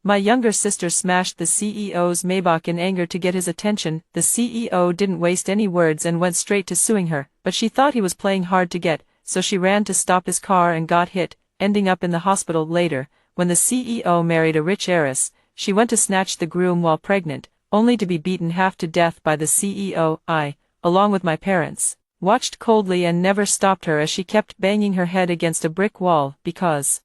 My younger sister smashed the CEO's Maybach in anger to get his attention. The CEO didn't waste any words and went straight to suing her, but she thought he was playing hard to get, so she ran to stop his car and got hit, ending up in the hospital later. When the CEO married a rich heiress, she went to snatch the groom while pregnant, only to be beaten half to death by the CEO. I, along with my parents, watched coldly and never stopped her as she kept banging her head against a brick wall, because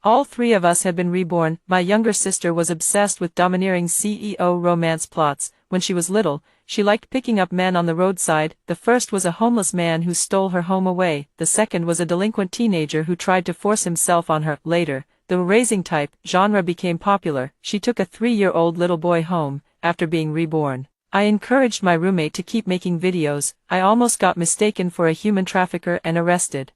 all three of us had been reborn. My younger sister was obsessed with domineering CEO romance plots. When she was little, she liked picking up men on the roadside. The first was a homeless man who stole her home away. The second was a delinquent teenager who tried to force himself on her. Later, the raising type genre became popular. She took a 3-year-old little boy home, after being reborn. I encouraged my roommate to keep making videos. I almost got mistaken for a human trafficker and arrested.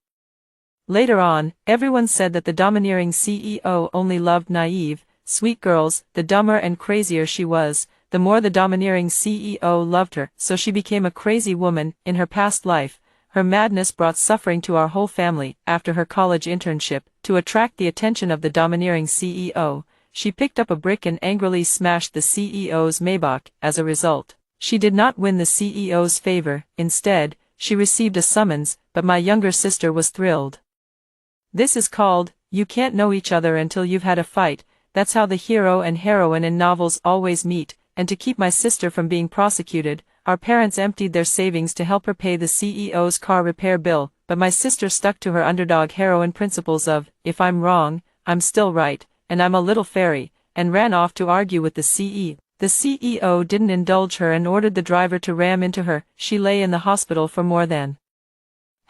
Later on, everyone said that the domineering CEO only loved naive, sweet girls. The dumber and crazier she was, the more the domineering CEO loved her, so she became a crazy woman. In her past life, her madness brought suffering to our whole family. After her college internship, to attract the attention of the domineering CEO, she picked up a brick and angrily smashed the CEO's Maybach. As a result, she did not win the CEO's favor. Instead, she received a summons, but my younger sister was thrilled. This is called, you can't know each other until you've had a fight. That's how the hero and heroine in novels always meet. And to keep my sister from being prosecuted, our parents emptied their savings to help her pay the CEO's car repair bill. But my sister stuck to her underdog heroine principles of, if I'm wrong, I'm still right, and I'm a little fairy, and ran off to argue with the CEO. The CEO didn't indulge her and ordered the driver to ram into her. She lay in the hospital for more than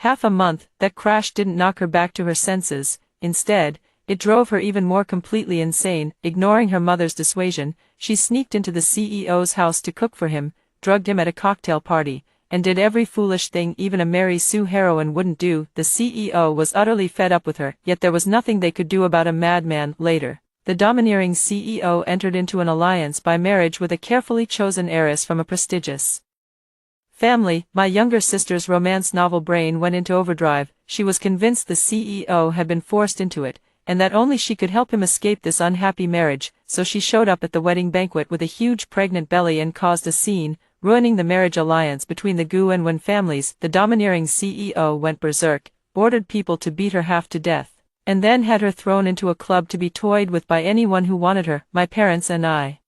half a month. That crash didn't knock her back to her senses. Instead, it drove her even more completely insane. Ignoring her mother's dissuasion, she sneaked into the CEO's house to cook for him, drugged him at a cocktail party, and did every foolish thing even a Mary Sue heroine wouldn't do. The CEO was utterly fed up with her, yet there was nothing they could do about a madman. Later, the domineering CEO entered into an alliance by marriage with a carefully chosen heiress from a prestigious family. My younger sister's romance novel brain went into overdrive. She was convinced the CEO had been forced into it, and that only she could help him escape this unhappy marriage, so she showed up at the wedding banquet with a huge pregnant belly and caused a scene, ruining the marriage alliance between the Gu and Wen families. The domineering CEO went berserk, ordered people to beat her half to death, and then had her thrown into a club to be toyed with by anyone who wanted her. My parents and I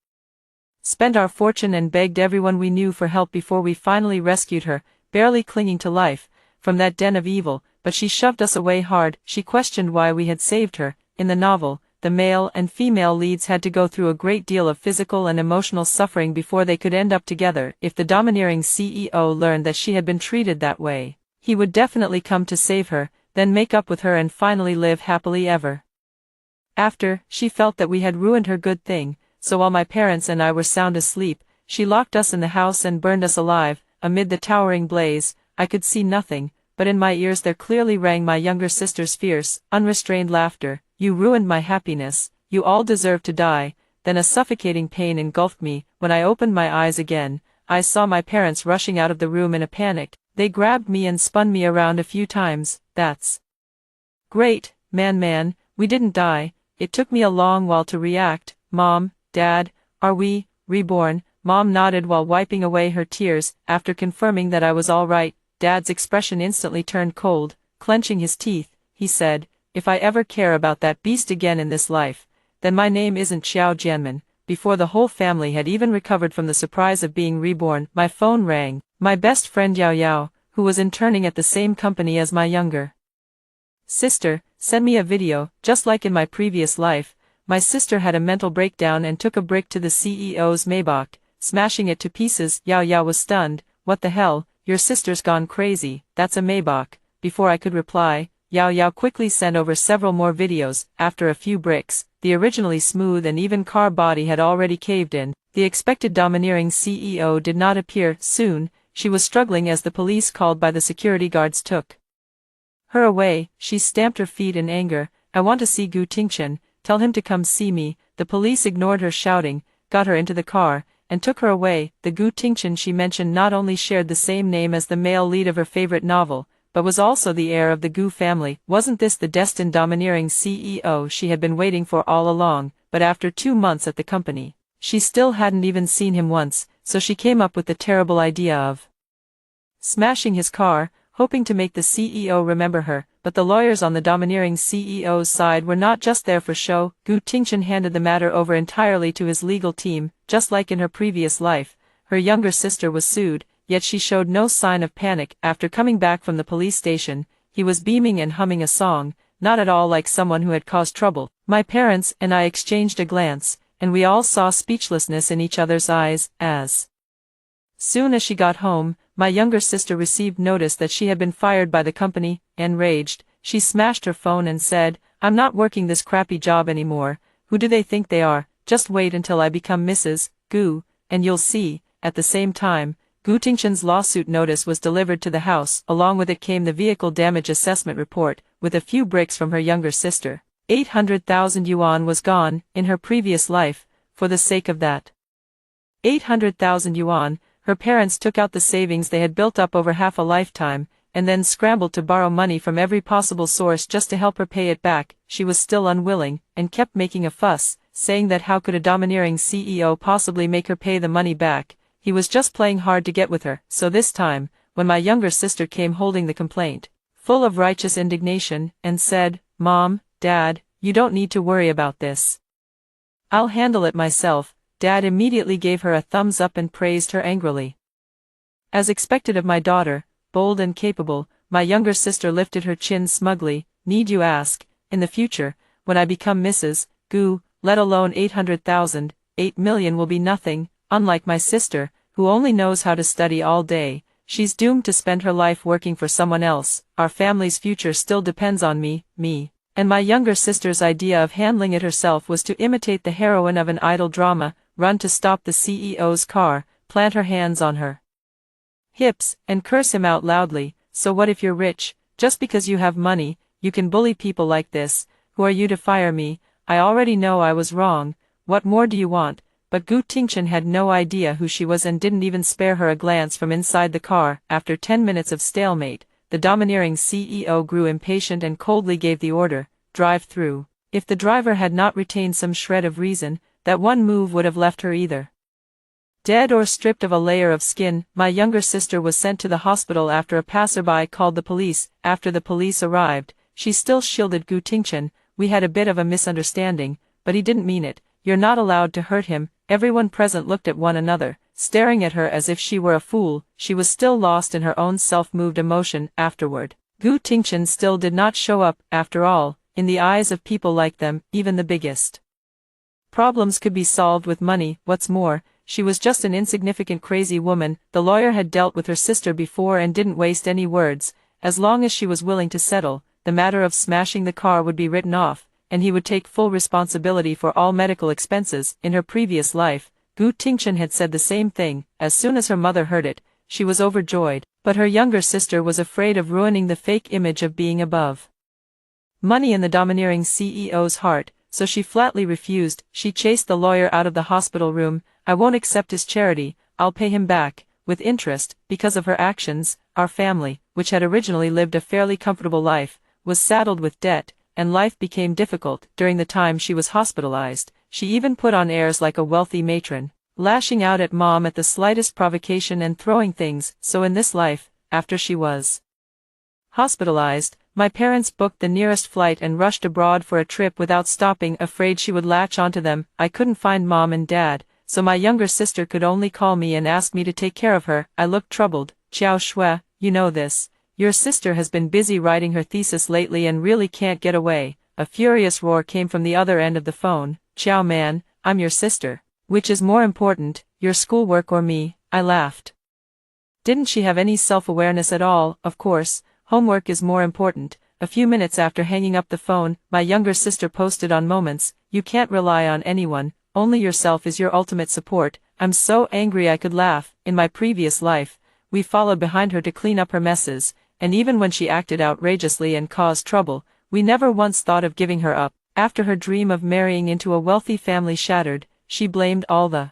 spent our fortune and begged everyone we knew for help before we finally rescued her, barely clinging to life, from that den of evil, but she shoved us away hard. She questioned why we had saved her. In the novel, the male and female leads had to go through a great deal of physical and emotional suffering before they could end up together. If the domineering CEO learned that she had been treated that way, he would definitely come to save her, then make up with her and finally live happily ever after. She felt that we had ruined her good thing, so while my parents and I were sound asleep, she locked us in the house and burned us alive. Amid the towering blaze, I could see nothing, but in my ears there clearly rang my younger sister's fierce, unrestrained laughter. You ruined my happiness, you all deserve to die. Then a suffocating pain engulfed me. When I opened my eyes again, I saw my parents rushing out of the room in a panic. They grabbed me and spun me around a few times. That's great, man, we didn't die. It took me a long while to react. Mom, Dad, are we reborn? Mom nodded while wiping away her tears. After confirming that I was all right, Dad's expression instantly turned cold. Clenching his teeth, he said, if I ever care about that beast again in this life, then my name isn't Xiao Jianmen. Before the whole family had even recovered from the surprise of being reborn, my phone rang. My best friend Yao Yao, who was interning at the same company as my younger sister, sent me a video. Just like in my previous life, my sister had a mental breakdown and took a brick to the CEO's Maybach, smashing it to pieces. Yao Yao was stunned. What the hell, your sister's gone crazy, that's a Maybach. Before I could reply, Yao Yao quickly sent over several more videos. After a few bricks, the originally smooth and even car body had already caved in. The expected domineering CEO did not appear. Soon, she was struggling as the police called by the security guards took her away. She stamped her feet in anger. I want to see Gu Tingchen, tell him to come see me. The police ignored her shouting, got her into the car, and took her away. The Gu Tingchen she mentioned not only shared the same name as the male lead of her favorite novel, but was also the heir of the Gu family. Wasn't this the destined domineering CEO she had been waiting for all along? but after 2 months at the company, she still hadn't even seen him once, so she came up with the terrible idea of smashing his car, hoping to make the CEO remember her. But the lawyers on the domineering CEO's side were not just there for show. Gu Tingchen handed the matter over entirely to his legal team. Just like in her previous life, her younger sister was sued, yet she showed no sign of panic. After coming back from the police station, he was beaming and humming a song, not at all like someone who had caused trouble. My parents and I exchanged a glance, and we all saw speechlessness in each other's eyes. As soon as she got home, my younger sister received notice that she had been fired by the company. Enraged, she smashed her phone and said, "I'm not working this crappy job anymore. Who do they think they are? Just wait until I become Mrs. Gu, and you'll see." At the same time, Gu Tingchen's lawsuit notice was delivered to the house. Along with it came the vehicle damage assessment report, with a few bricks from her younger sister. 800,000 yuan was gone. In her previous life, for the sake of that 800,000 yuan, her parents took out the savings they had built up over half a lifetime, and then scrambled to borrow money from every possible source just to help her pay it back. She was still unwilling, and kept making a fuss, saying that how could a domineering CEO possibly make her pay the money back. He was just playing hard to get with her. So this time, when my younger sister came holding the complaint, full of righteous indignation, and said, "Mom, Dad, you don't need to worry about this. I'll handle it myself," Dad immediately gave her a thumbs up and praised her angrily. As expected of my daughter, bold and capable, my younger sister lifted her chin smugly. "Need you ask? In the future, when I become Mrs. Gu, let alone 800,000, 8 million will be nothing. Unlike my sister, who only knows how to study all day, she's doomed to spend her life working for someone else. Our family's future still depends on me. And my younger sister's idea of handling it herself was to imitate the heroine of an idol drama, run to stop the CEO's car, plant her hands on her hips, and curse him out loudly. So what if you're rich? Just because you have money, you can bully people like this. Who are you to fire me? I already know I was wrong. What more do you want?" But Gu Tingchen had no idea who she was and didn't even spare her a glance from inside the car. After 10 minutes of stalemate, the domineering CEO grew impatient and coldly gave the order, "Drive through." If the driver had not retained some shred of reason, that one move would have left her either dead or stripped of a layer of skin. My younger sister was sent to the hospital after a passerby called the police. After the police arrived, she still shielded Gu Tingchen. "We had a bit of a misunderstanding, but he didn't mean it. You're not allowed to hurt him." Everyone present looked at one another, staring at her as if she were a fool. She was still lost in her own self-moved emotion. Afterward, Gu Tingchen still did not show up. After all, in the eyes of people like them, even the biggest problems could be solved with money. What's more, she was just an insignificant crazy woman. The lawyer had dealt with her sister before and didn't waste any words. As long as she was willing to settle, the matter of smashing the car would be written off, and he would take full responsibility for all medical expenses. In her previous life, Gu Tingchen had said the same thing. As soon as her mother heard it, she was overjoyed, but her younger sister was afraid of ruining the fake image of being above money in the domineering CEO's heart, so she flatly refused. She chased the lawyer out of the hospital room. "I won't accept his charity. I'll pay him back, with interest." Because of her actions, our family, which had originally lived a fairly comfortable life, was saddled with debt, and life became difficult. During the time she was hospitalized, she even put on airs like a wealthy matron, lashing out at Mom at the slightest provocation and throwing things. So in this life, after she was hospitalized, my parents booked the nearest flight and rushed abroad for a trip without stopping, afraid she would latch onto them. I couldn't find Mom and Dad, so my younger sister could only call me and ask me to take care of her. I looked troubled. "Xiao Shui, you know this. Your sister has been busy writing her thesis lately and really can't get away." A furious roar came from the other end of the phone. "Xiao man, I'm your sister. Which is more important, your schoolwork or me?" I laughed. Didn't she have any self-awareness at all? Of course, homework is more important. A few minutes after hanging up the phone, my younger sister posted on Moments, "You can't rely on anyone, only yourself is your ultimate support." I'm so angry I could laugh. In my previous life, we followed behind her to clean up her messes, and even when she acted outrageously and caused trouble, we never once thought of giving her up. After her dream of marrying into a wealthy family shattered, she blamed all the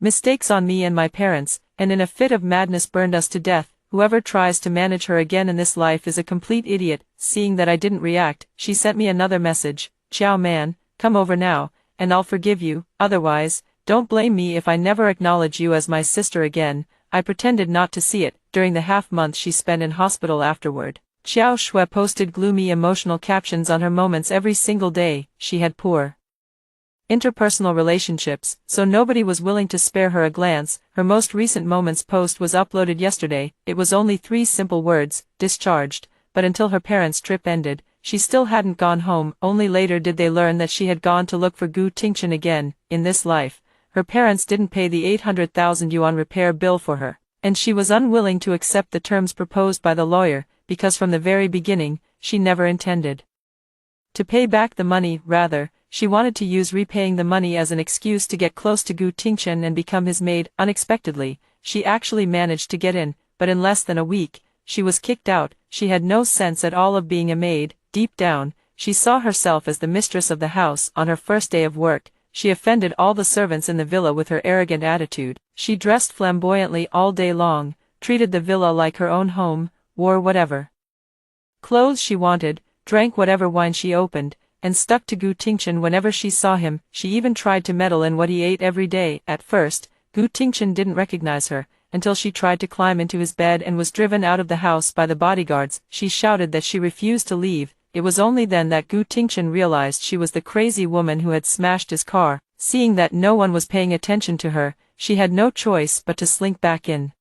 mistakes on me and my parents, and in a fit of madness burned us to death. Whoever tries to manage her again in this life is a complete idiot. Seeing that I didn't react, she sent me another message. "Xiao man, come over now, and I'll forgive you, otherwise, don't blame me if I never acknowledge you as my sister again." I pretended not to see it. During the half-month she spent in hospital afterward, Xiao Shui posted gloomy emotional captions on her moments every single day. She had poor interpersonal relationships, so nobody was willing to spare her a glance. Her most recent moments post was uploaded yesterday. It was only 3 simple words: discharged, but until her parents' trip ended, she still hadn't gone home. Only later did they learn that she had gone to look for Gu Tingchen again. In this life, her parents didn't pay the 800,000 yuan repair bill for her, and she was unwilling to accept the terms proposed by the lawyer, because from the very beginning, she never intended to pay back the money. Rather, she wanted to use repaying the money as an excuse to get close to Gu Tingchen and become his maid. Unexpectedly, she actually managed to get in, but in less than a week, she was kicked out. She had no sense at all of being a maid. Deep down, she saw herself as the mistress of the house. On her first day of work, she offended all the servants in the villa with her arrogant attitude. She dressed flamboyantly all day long, treated the villa like her own home, wore whatever clothes she wanted, drank whatever wine she opened, and stuck to Gu Tingchen whenever she saw him. She even tried to meddle in what he ate every day. At first, Gu Tingchen didn't recognize her, until she tried to climb into his bed and was driven out of the house by the bodyguards. She shouted that she refused to leave. It was only then that Gu Tingchen realized she was the crazy woman who had smashed his car. Seeing that no one was paying attention to her, she had no choice but to slink back in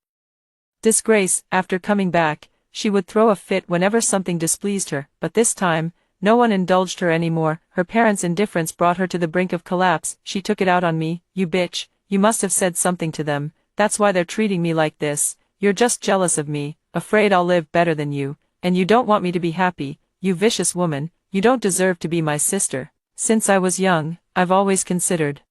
disgrace. After coming back, she would throw a fit whenever something displeased her, but this time, no one indulged her anymore. Her parents' indifference brought her to the brink of collapse. She took it out on me. "You bitch, you must have said something to them. That's why they're treating me like this. You're just jealous of me, afraid I'll live better than you, and you don't want me to be happy. You vicious woman, you don't deserve to be my sister." Since I was young, I've always considered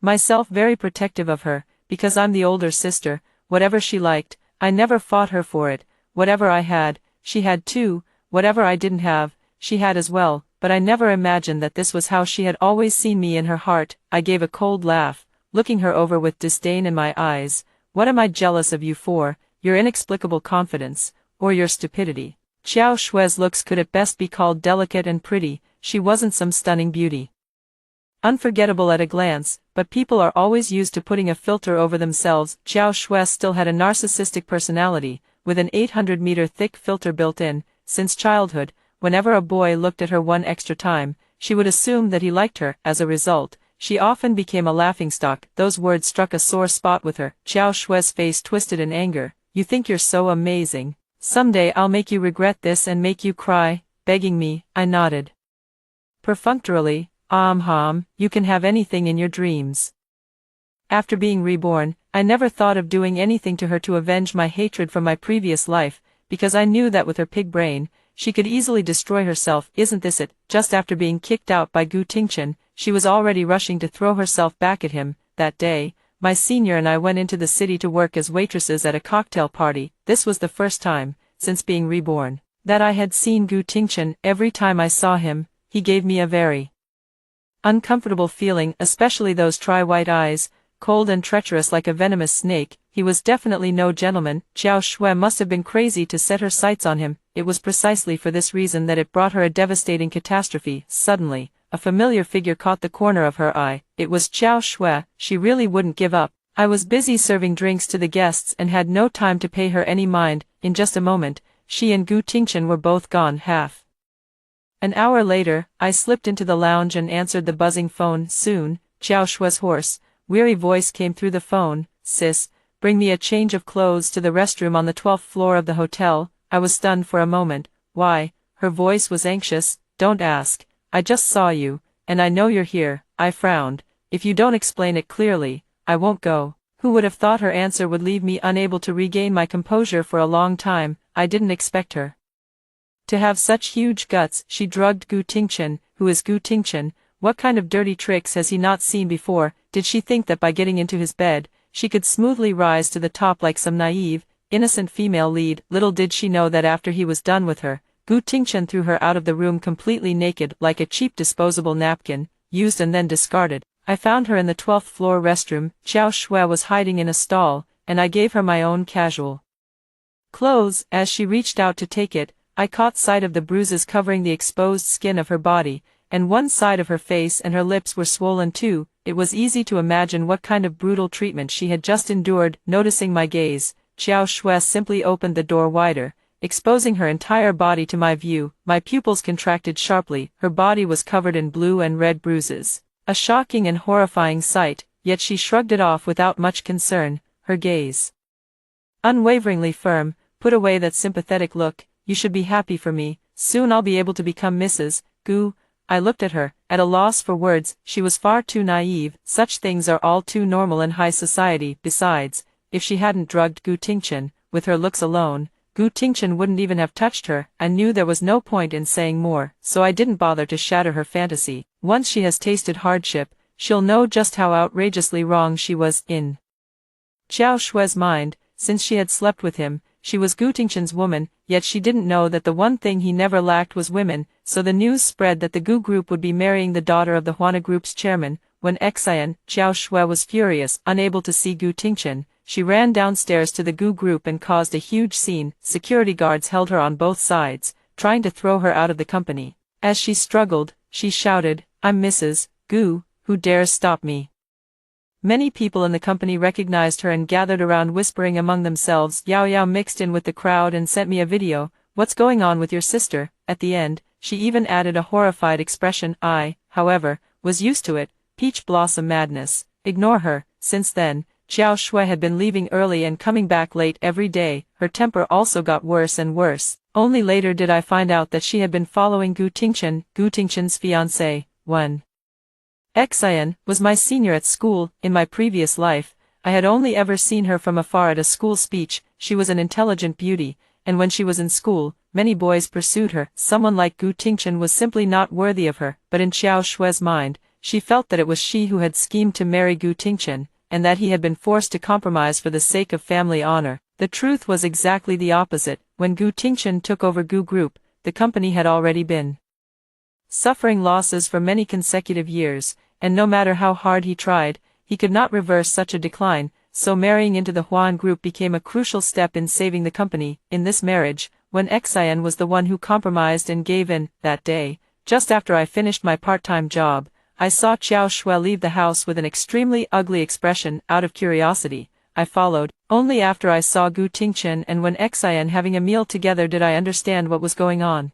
myself very protective of her, because I'm the older sister. Whatever she liked, I never fought her for it. Whatever I had, she had too. Whatever I didn't have, she had as well. But I never imagined that this was how she had always seen me in her heart. I gave a cold laugh, looking her over with disdain in my eyes. "What am I jealous of you for? Your inexplicable confidence, or your stupidity?" Xiao Shui's looks could at best be called delicate and pretty. She wasn't some stunning beauty, unforgettable at a glance, but people are always used to putting a filter over themselves. Xiao Shui still had a narcissistic personality, with an 800-meter thick filter built in. Since childhood, whenever a boy looked at her one extra time, she would assume that he liked her. As a result, she often became a laughingstock. Those words struck a sore spot with her. Xiao Shui's face twisted in anger. "You think you're so amazing? Someday I'll make you regret this and make you cry." Begging me, I nodded perfunctorily. You can have anything in your dreams." After being reborn, I never thought of doing anything to her to avenge my hatred from my previous life, because I knew that with her pig brain, she could easily destroy herself. Isn't this it? Just after being kicked out by Gu Tingchen, she was already rushing to throw herself back at him. That day, my senior and I went into the city to work as waitresses at a cocktail party. This was the first time, since being reborn, that I had seen Gu Tingchen. Every time I saw him, he gave me a very uncomfortable feeling, especially those tri-white eyes, cold and treacherous like a venomous snake. He was definitely no gentleman. Xiao Shui must have been crazy to set her sights on him. It was precisely for this reason that it brought her a devastating catastrophe. Suddenly, a familiar figure caught the corner of her eye. It was Xiao Shui. She really wouldn't give up. I was busy serving drinks to the guests and had no time to pay her any mind. In just a moment, she and Gu Tingchen were both gone. Half an hour later, I slipped into the lounge and answered the buzzing phone. Soon, Xiao Shui's hoarse, weary voice came through the phone. "Sis, bring me a change of clothes to the restroom on the 12th floor of the hotel." I was stunned for a moment. "Why?" Her voice was anxious. "Don't ask. I just saw you, and I know you're here." I frowned. "If you don't explain it clearly, I won't go." Who would have thought her answer would leave me unable to regain my composure for a long time? I didn't expect her to have such huge guts. She drugged Gu Tingchen. Who is Gu Tingchen? What kind of dirty tricks has he not seen before? Did she think that by getting into his bed, she could smoothly rise to the top like some naive, innocent female lead? Little did she know that after he was done with her, Gu Tingchen threw her out of the room completely naked, like a cheap disposable napkin, used and then discarded. I found her in the 12th floor restroom. Xiao Shui was hiding in a stall, and I gave her my own casual clothes. As she reached out to take it, I caught sight of the bruises covering the exposed skin of her body, and one side of her face and her lips were swollen too. It was easy to imagine what kind of brutal treatment she had just endured. Noticing my gaze, Xiao Shui simply opened the door wider, exposing her entire body to my view. My pupils contracted sharply, her body was covered in blue and red bruises. A shocking and horrifying sight, yet she shrugged it off without much concern, her gaze unwaveringly firm. Put away that sympathetic look, you should be happy for me, soon I'll be able to become Mrs. Gu. I looked at her, at a loss for words. She was far too naive, such things are all too normal in high society. Besides, if she hadn't drugged Gu Tingchen, with her looks alone, Gu Tingchen wouldn't even have touched her. I knew there was no point in saying more, so I didn't bother to shatter her fantasy. Once she has tasted hardship, she'll know just how outrageously wrong she was. In Xiao Shui's mind, since she had slept with him, she was Gu Tingchen's woman, yet she didn't know that the one thing he never lacked was women, so the news spread that the Gu group would be marrying the daughter of the Huana group's chairman. When Xian, Xiao Shui was furious, unable to see Gu Tingchen. She ran downstairs to the Gu group and caused a huge scene. Security guards held her on both sides, trying to throw her out of the company. As she struggled, she shouted, "I'm Mrs. Gu, who dares stop me?" Many people in the company recognized her and gathered around whispering among themselves. Yao Yao mixed in with the crowd and sent me a video. "What's going on with your sister?" At the end, she even added a horrified expression. I, however, was used to it. Peach blossom madness. Ignore her. Since then, Xiao Shui had been leaving early and coming back late every day. Her temper also got worse and worse. Only later did I find out that she had been following Gu Tingchen's fiancé. 1. Xian was my senior at school. In my previous life, I had only ever seen her from afar at a school speech. She was an intelligent beauty, and when she was in school, many boys pursued her. Someone like Gu Tingchen was simply not worthy of her, but in Xiao Shui's mind, she felt that it was she who had schemed to marry Gu Tingchen, and that he had been forced to compromise for the sake of family honor. The truth was exactly the opposite. When Gu Tingchen took over Gu Group, the company had already been suffering losses for many consecutive years, and no matter how hard he tried, he could not reverse such a decline, so marrying into the Huan Group became a crucial step in saving the company. In this marriage, when Xian was the one who compromised and gave in, that day, just after I finished my part-time job, I saw Xiao Shui leave the house with an extremely ugly expression. Out of curiosity, I followed. Only after I saw Gu Tingchen and when Xian having a meal together did I understand what was going on.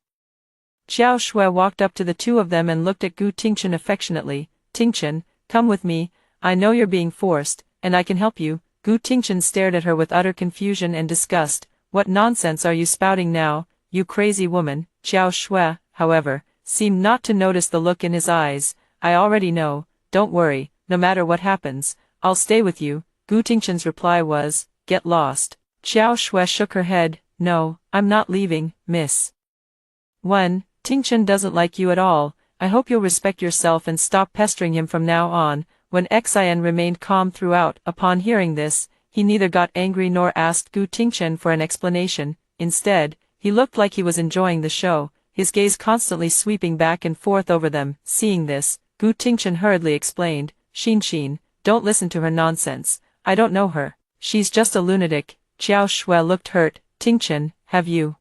Xiao Shui walked up to the two of them and looked at Gu Tingchen affectionately. "Tingchen, come with me, I know you're being forced, and I can help you." Gu Tingchen stared at her with utter confusion and disgust. "What nonsense are you spouting now, you crazy woman?" Xiao Shui, however, seemed not to notice the look in his eyes. "I already know, don't worry, no matter what happens, I'll stay with you." Gu Tingchen's reply was, "Get lost." Xiao Shui shook her head. "No, I'm not leaving, miss. 1. Tingchen doesn't like you at all. I hope you'll respect yourself and stop pestering him from now on." When Xian remained calm throughout, upon hearing this, he neither got angry nor asked Gu Tingchen for an explanation. Instead, he looked like he was enjoying the show, his gaze constantly sweeping back and forth over them. Seeing this, Gu Tingchen hurriedly explained, Xin, don't listen to her nonsense. I don't know her. She's just a lunatic." Xiao Shui looked hurt. "Tingchen, have you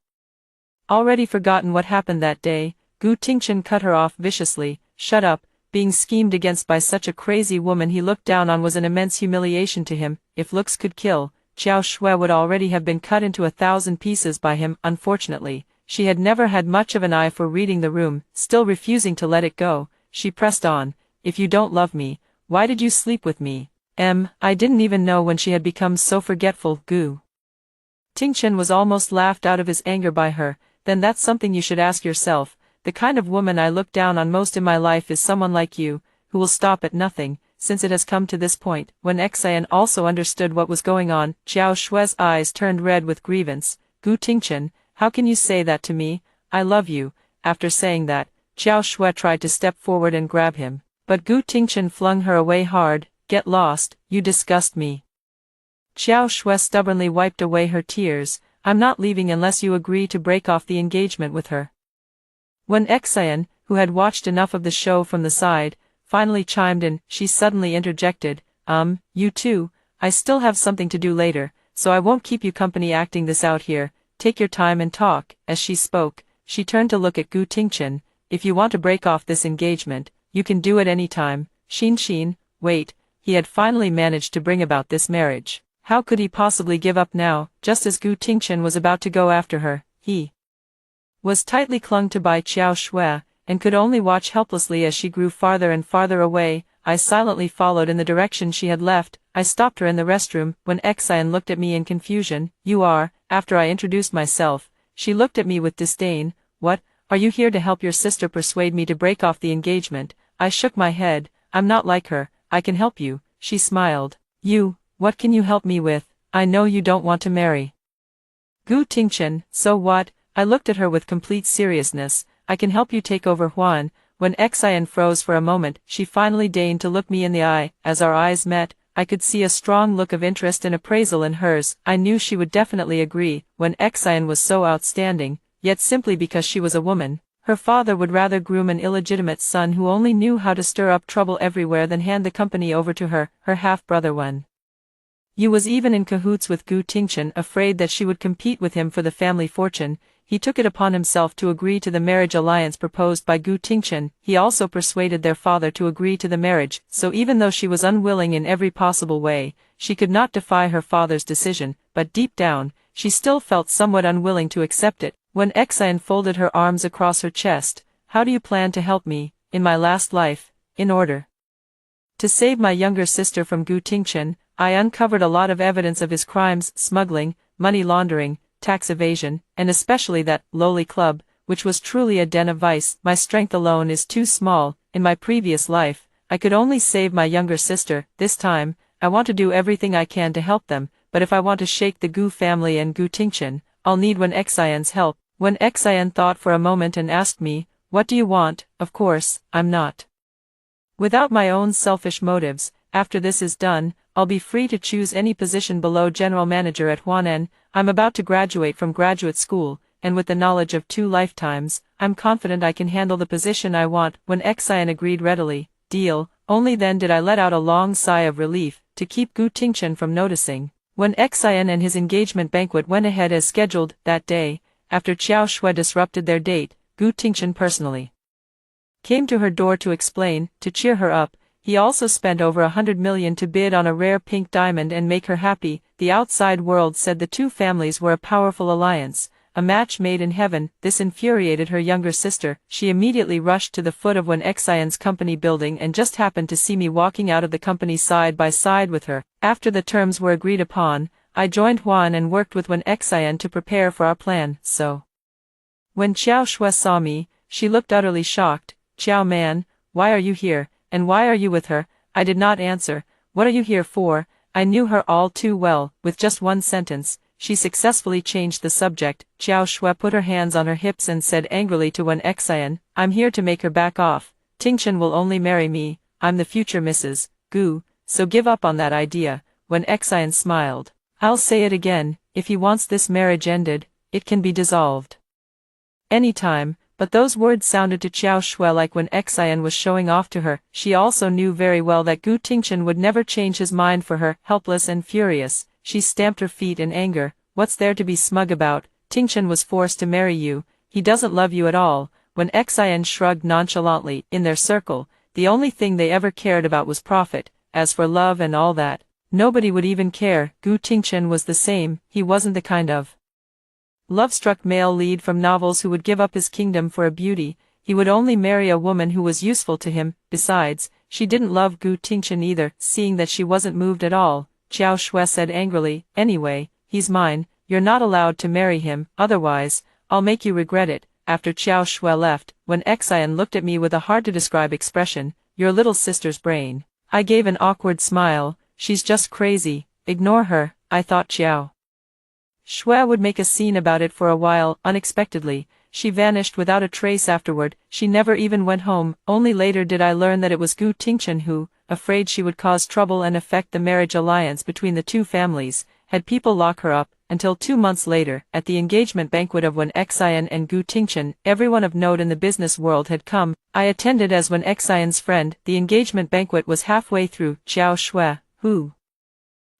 already forgotten what happened that day?" Gu Tingchen cut her off viciously. "Shut up, being schemed against by such a crazy woman he looked down on was an immense humiliation to him. If looks could kill, Xiao Shui would already have been cut into 1,000 pieces by him. Unfortunately, she had never had much of an eye for reading the room. Still refusing to let it go, she pressed on. "If you don't love me, why did you sleep with me?" I didn't even know when she had become so forgetful." Gu Tingchen was almost laughed out of his anger by her. "Then that's something you should ask yourself. The kind of woman I look down on most in my life is someone like you, who will stop at nothing, since it has come to this point." When Xian also understood what was going on, Xiao Shui's eyes turned red with grievance. "Gu Tingchen, how can you say that to me? I love you." After saying that, Xiao Shui tried to step forward and grab him, but Gu Tingchen flung her away hard. "Get lost, you disgust me." Xiao Shui stubbornly wiped away her tears. "I'm not leaving unless you agree to break off the engagement with her." When Xian, who had watched enough of the show from the side, finally chimed in, she suddenly interjected, You too, I still have something to do later, so I won't keep you company acting this out here. Take your time and talk." As she spoke, she turned to look at Gu Tingchen. if you want to break off this engagement, you can do it any time. Xin, wait, he had finally managed to bring about this marriage. How could he possibly give up now, just as Gu Tingchen was about to go after her? He was tightly clung to by Qiao Shui, and could only watch helplessly as she grew farther and farther away. I silently followed in the direction she had left. I stopped her in the restroom, when Xian looked at me in confusion. You are, after I introduced myself, she looked at me with disdain. What, are you here to help your sister persuade me to break off the engagement? I shook my head. I'm not like her, I can help you, she smiled. You, what can you help me with? I know you don't want to marry Gu Tingchen, so what? I looked at her with complete seriousness. I can help you take over Huan. When Xian froze for a moment, she finally deigned to look me in the eye. As our eyes met, I could see a strong look of interest and appraisal in hers. I knew she would definitely agree. When Xian was so outstanding, yet simply because she was a woman, her father would rather groom an illegitimate son who only knew how to stir up trouble everywhere than hand the company over to her half-brother Wen Yu was even in cahoots with Gu Tingchen, afraid that she would compete with him for the family fortune. He took it upon himself to agree to the marriage alliance proposed by Gu Tingchen. He also persuaded their father to agree to the marriage, so even though she was unwilling in every possible way, she could not defy her father's decision, but deep down, she still felt somewhat unwilling to accept it. When Xian folded her arms across her chest, how do you plan to help me, in my last life, in order to save my younger sister from Gu Tingchen? I uncovered a lot of evidence of his crimes, smuggling, money laundering, tax evasion, and especially that lowly club, which was truly a den of vice. My strength alone is too small. In my previous life, I could only save my younger sister. This time, I want to do everything I can to help them, but if I want to shake the Gu family and Gu Tingchen, I'll need Wen Xian's help. Wen Xian thought for a moment and asked me, what do you want? Of course, I'm not without my own selfish motives. After this is done, I'll be free to choose any position below general manager at Huanen. I'm about to graduate from graduate school, and with the knowledge of 2 lifetimes, I'm confident I can handle the position I want. When Xian agreed readily, deal. Only then did I let out a long sigh of relief, to keep Gu Tingchen from noticing. When Xian and his engagement banquet went ahead as scheduled, that day, after Qiao Shui disrupted their date, Gu Tingchen personally came to her door to explain, to cheer her up. He also spent over 100 million to bid on a rare pink diamond and make her happy. The outside world said the 2 families were a powerful alliance, a match made in heaven. This infuriated her younger sister. She immediately rushed to the foot of Wen Xian's company building and just happened to see me walking out of the company side by side with her. After the terms were agreed upon, I joined Huan and worked with Wen Xian to prepare for our plan. So when Qiao Shui saw me, she looked utterly shocked. Qiao man, why are you here? And why are you with her? I did not answer. What are you here for? I knew her all too well. With just one sentence, she successfully changed the subject. Qiao Shui put her hands on her hips and said angrily to Wen Xian, I'm here to make her back off. Tingchen will only marry me. I'm the future Mrs. Gu, so give up on that idea. Wen Xian smiled. I'll say it again, if he wants this marriage ended, it can be dissolved anytime. But those words sounded to Qiao Shui like when Xian was showing off to her. She also knew very well that Gu Tingchen would never change his mind for her. Helpless and furious, she stamped her feet in anger. What's there to be smug about? Tingchen was forced to marry you. He doesn't love you at all. When Xian shrugged nonchalantly. In their circle, the only thing they ever cared about was profit. As for love and all that, nobody would even care. Gu Tingchen was the same. He wasn't the kind of love-struck male lead from novels who would give up his kingdom for a beauty. He would only marry a woman who was useful to him. Besides, she didn't love Gu Tingchen either. Seeing that she wasn't moved at all, Qiao Shui said angrily, anyway, he's mine. You're not allowed to marry him, otherwise, I'll make you regret it. After Qiao Shui left, when Xian looked at me with a hard-to-describe expression, your little sister's brain. I gave an awkward smile. She's just crazy. Ignore her, I thought. Qiao Shui would make a scene about it for a while. Unexpectedly, she vanished without a trace afterward. She never even went home. Only later did I learn that it was Gu Tingchen who, afraid she would cause trouble and affect the marriage alliance between the 2 families, had people lock her up, until 2 months later, at the engagement banquet of Wen Xian and Gu Tingchen, everyone of note in the business world had come. I attended as Wen Xian's friend. The engagement banquet was halfway through. Qiao Shui, who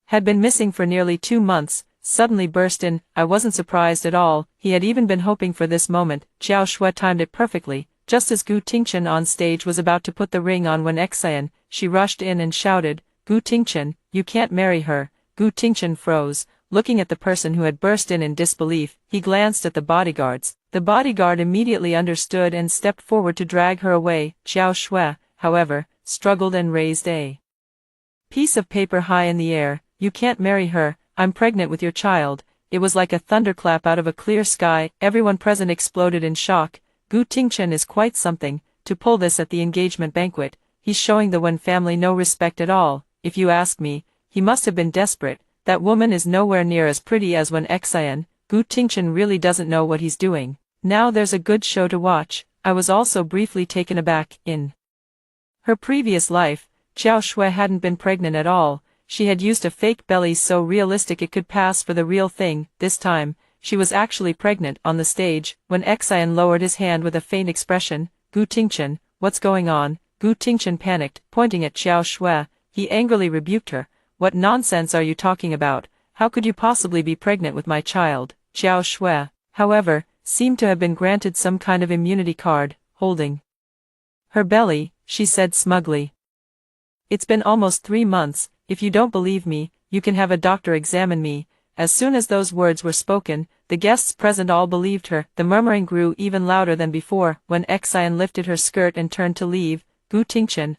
had been missing for nearly 2 months, suddenly burst in. I wasn't surprised at all. He had even been hoping for this moment. Qiao Shui timed it perfectly. Just as Gu Tingchen on stage was about to put the ring on Wen Xian, she rushed in and shouted, "Gu Tingchen, you can't marry her." Gu Tingchen froze, looking at the person who had burst in disbelief. He glanced at the bodyguards. The bodyguard immediately understood and stepped forward to drag her away. Xiao Shui, however, struggled and raised a piece of paper high in the air. "You can't marry her, I'm pregnant with your child." It was like a thunderclap out of a clear sky. Everyone present exploded in shock. Gu Tingchen is quite something, to pull this at the engagement banquet. He's showing the Wen family no respect at all. If you ask me, he must have been desperate. That woman is nowhere near as pretty as Wen Xian. Gu Tingchen really doesn't know what he's doing. Now there's a good show to watch. I was also briefly taken aback. In her previous life, Xiao Shui hadn't been pregnant at all. She had used a fake belly so realistic it could pass for the real thing. This time, she was actually pregnant. On the stage, when Xian lowered his hand with a faint expression, "Gu Tingchen, what's going on?" Gu Tingchen panicked, pointing at Xiao Shui. He angrily rebuked her. "What nonsense are you talking about? How could you possibly be pregnant with my child?" Xiao Shui, however, seemed to have been granted some kind of immunity card. Holding her belly, she said smugly, "It's been almost 3 months. If you don't believe me, you can have a doctor examine me." As soon as those words were spoken, the guests present all believed her. The murmuring grew even louder than before. When Xian lifted her skirt and turned to leave, "Gu Tingchen,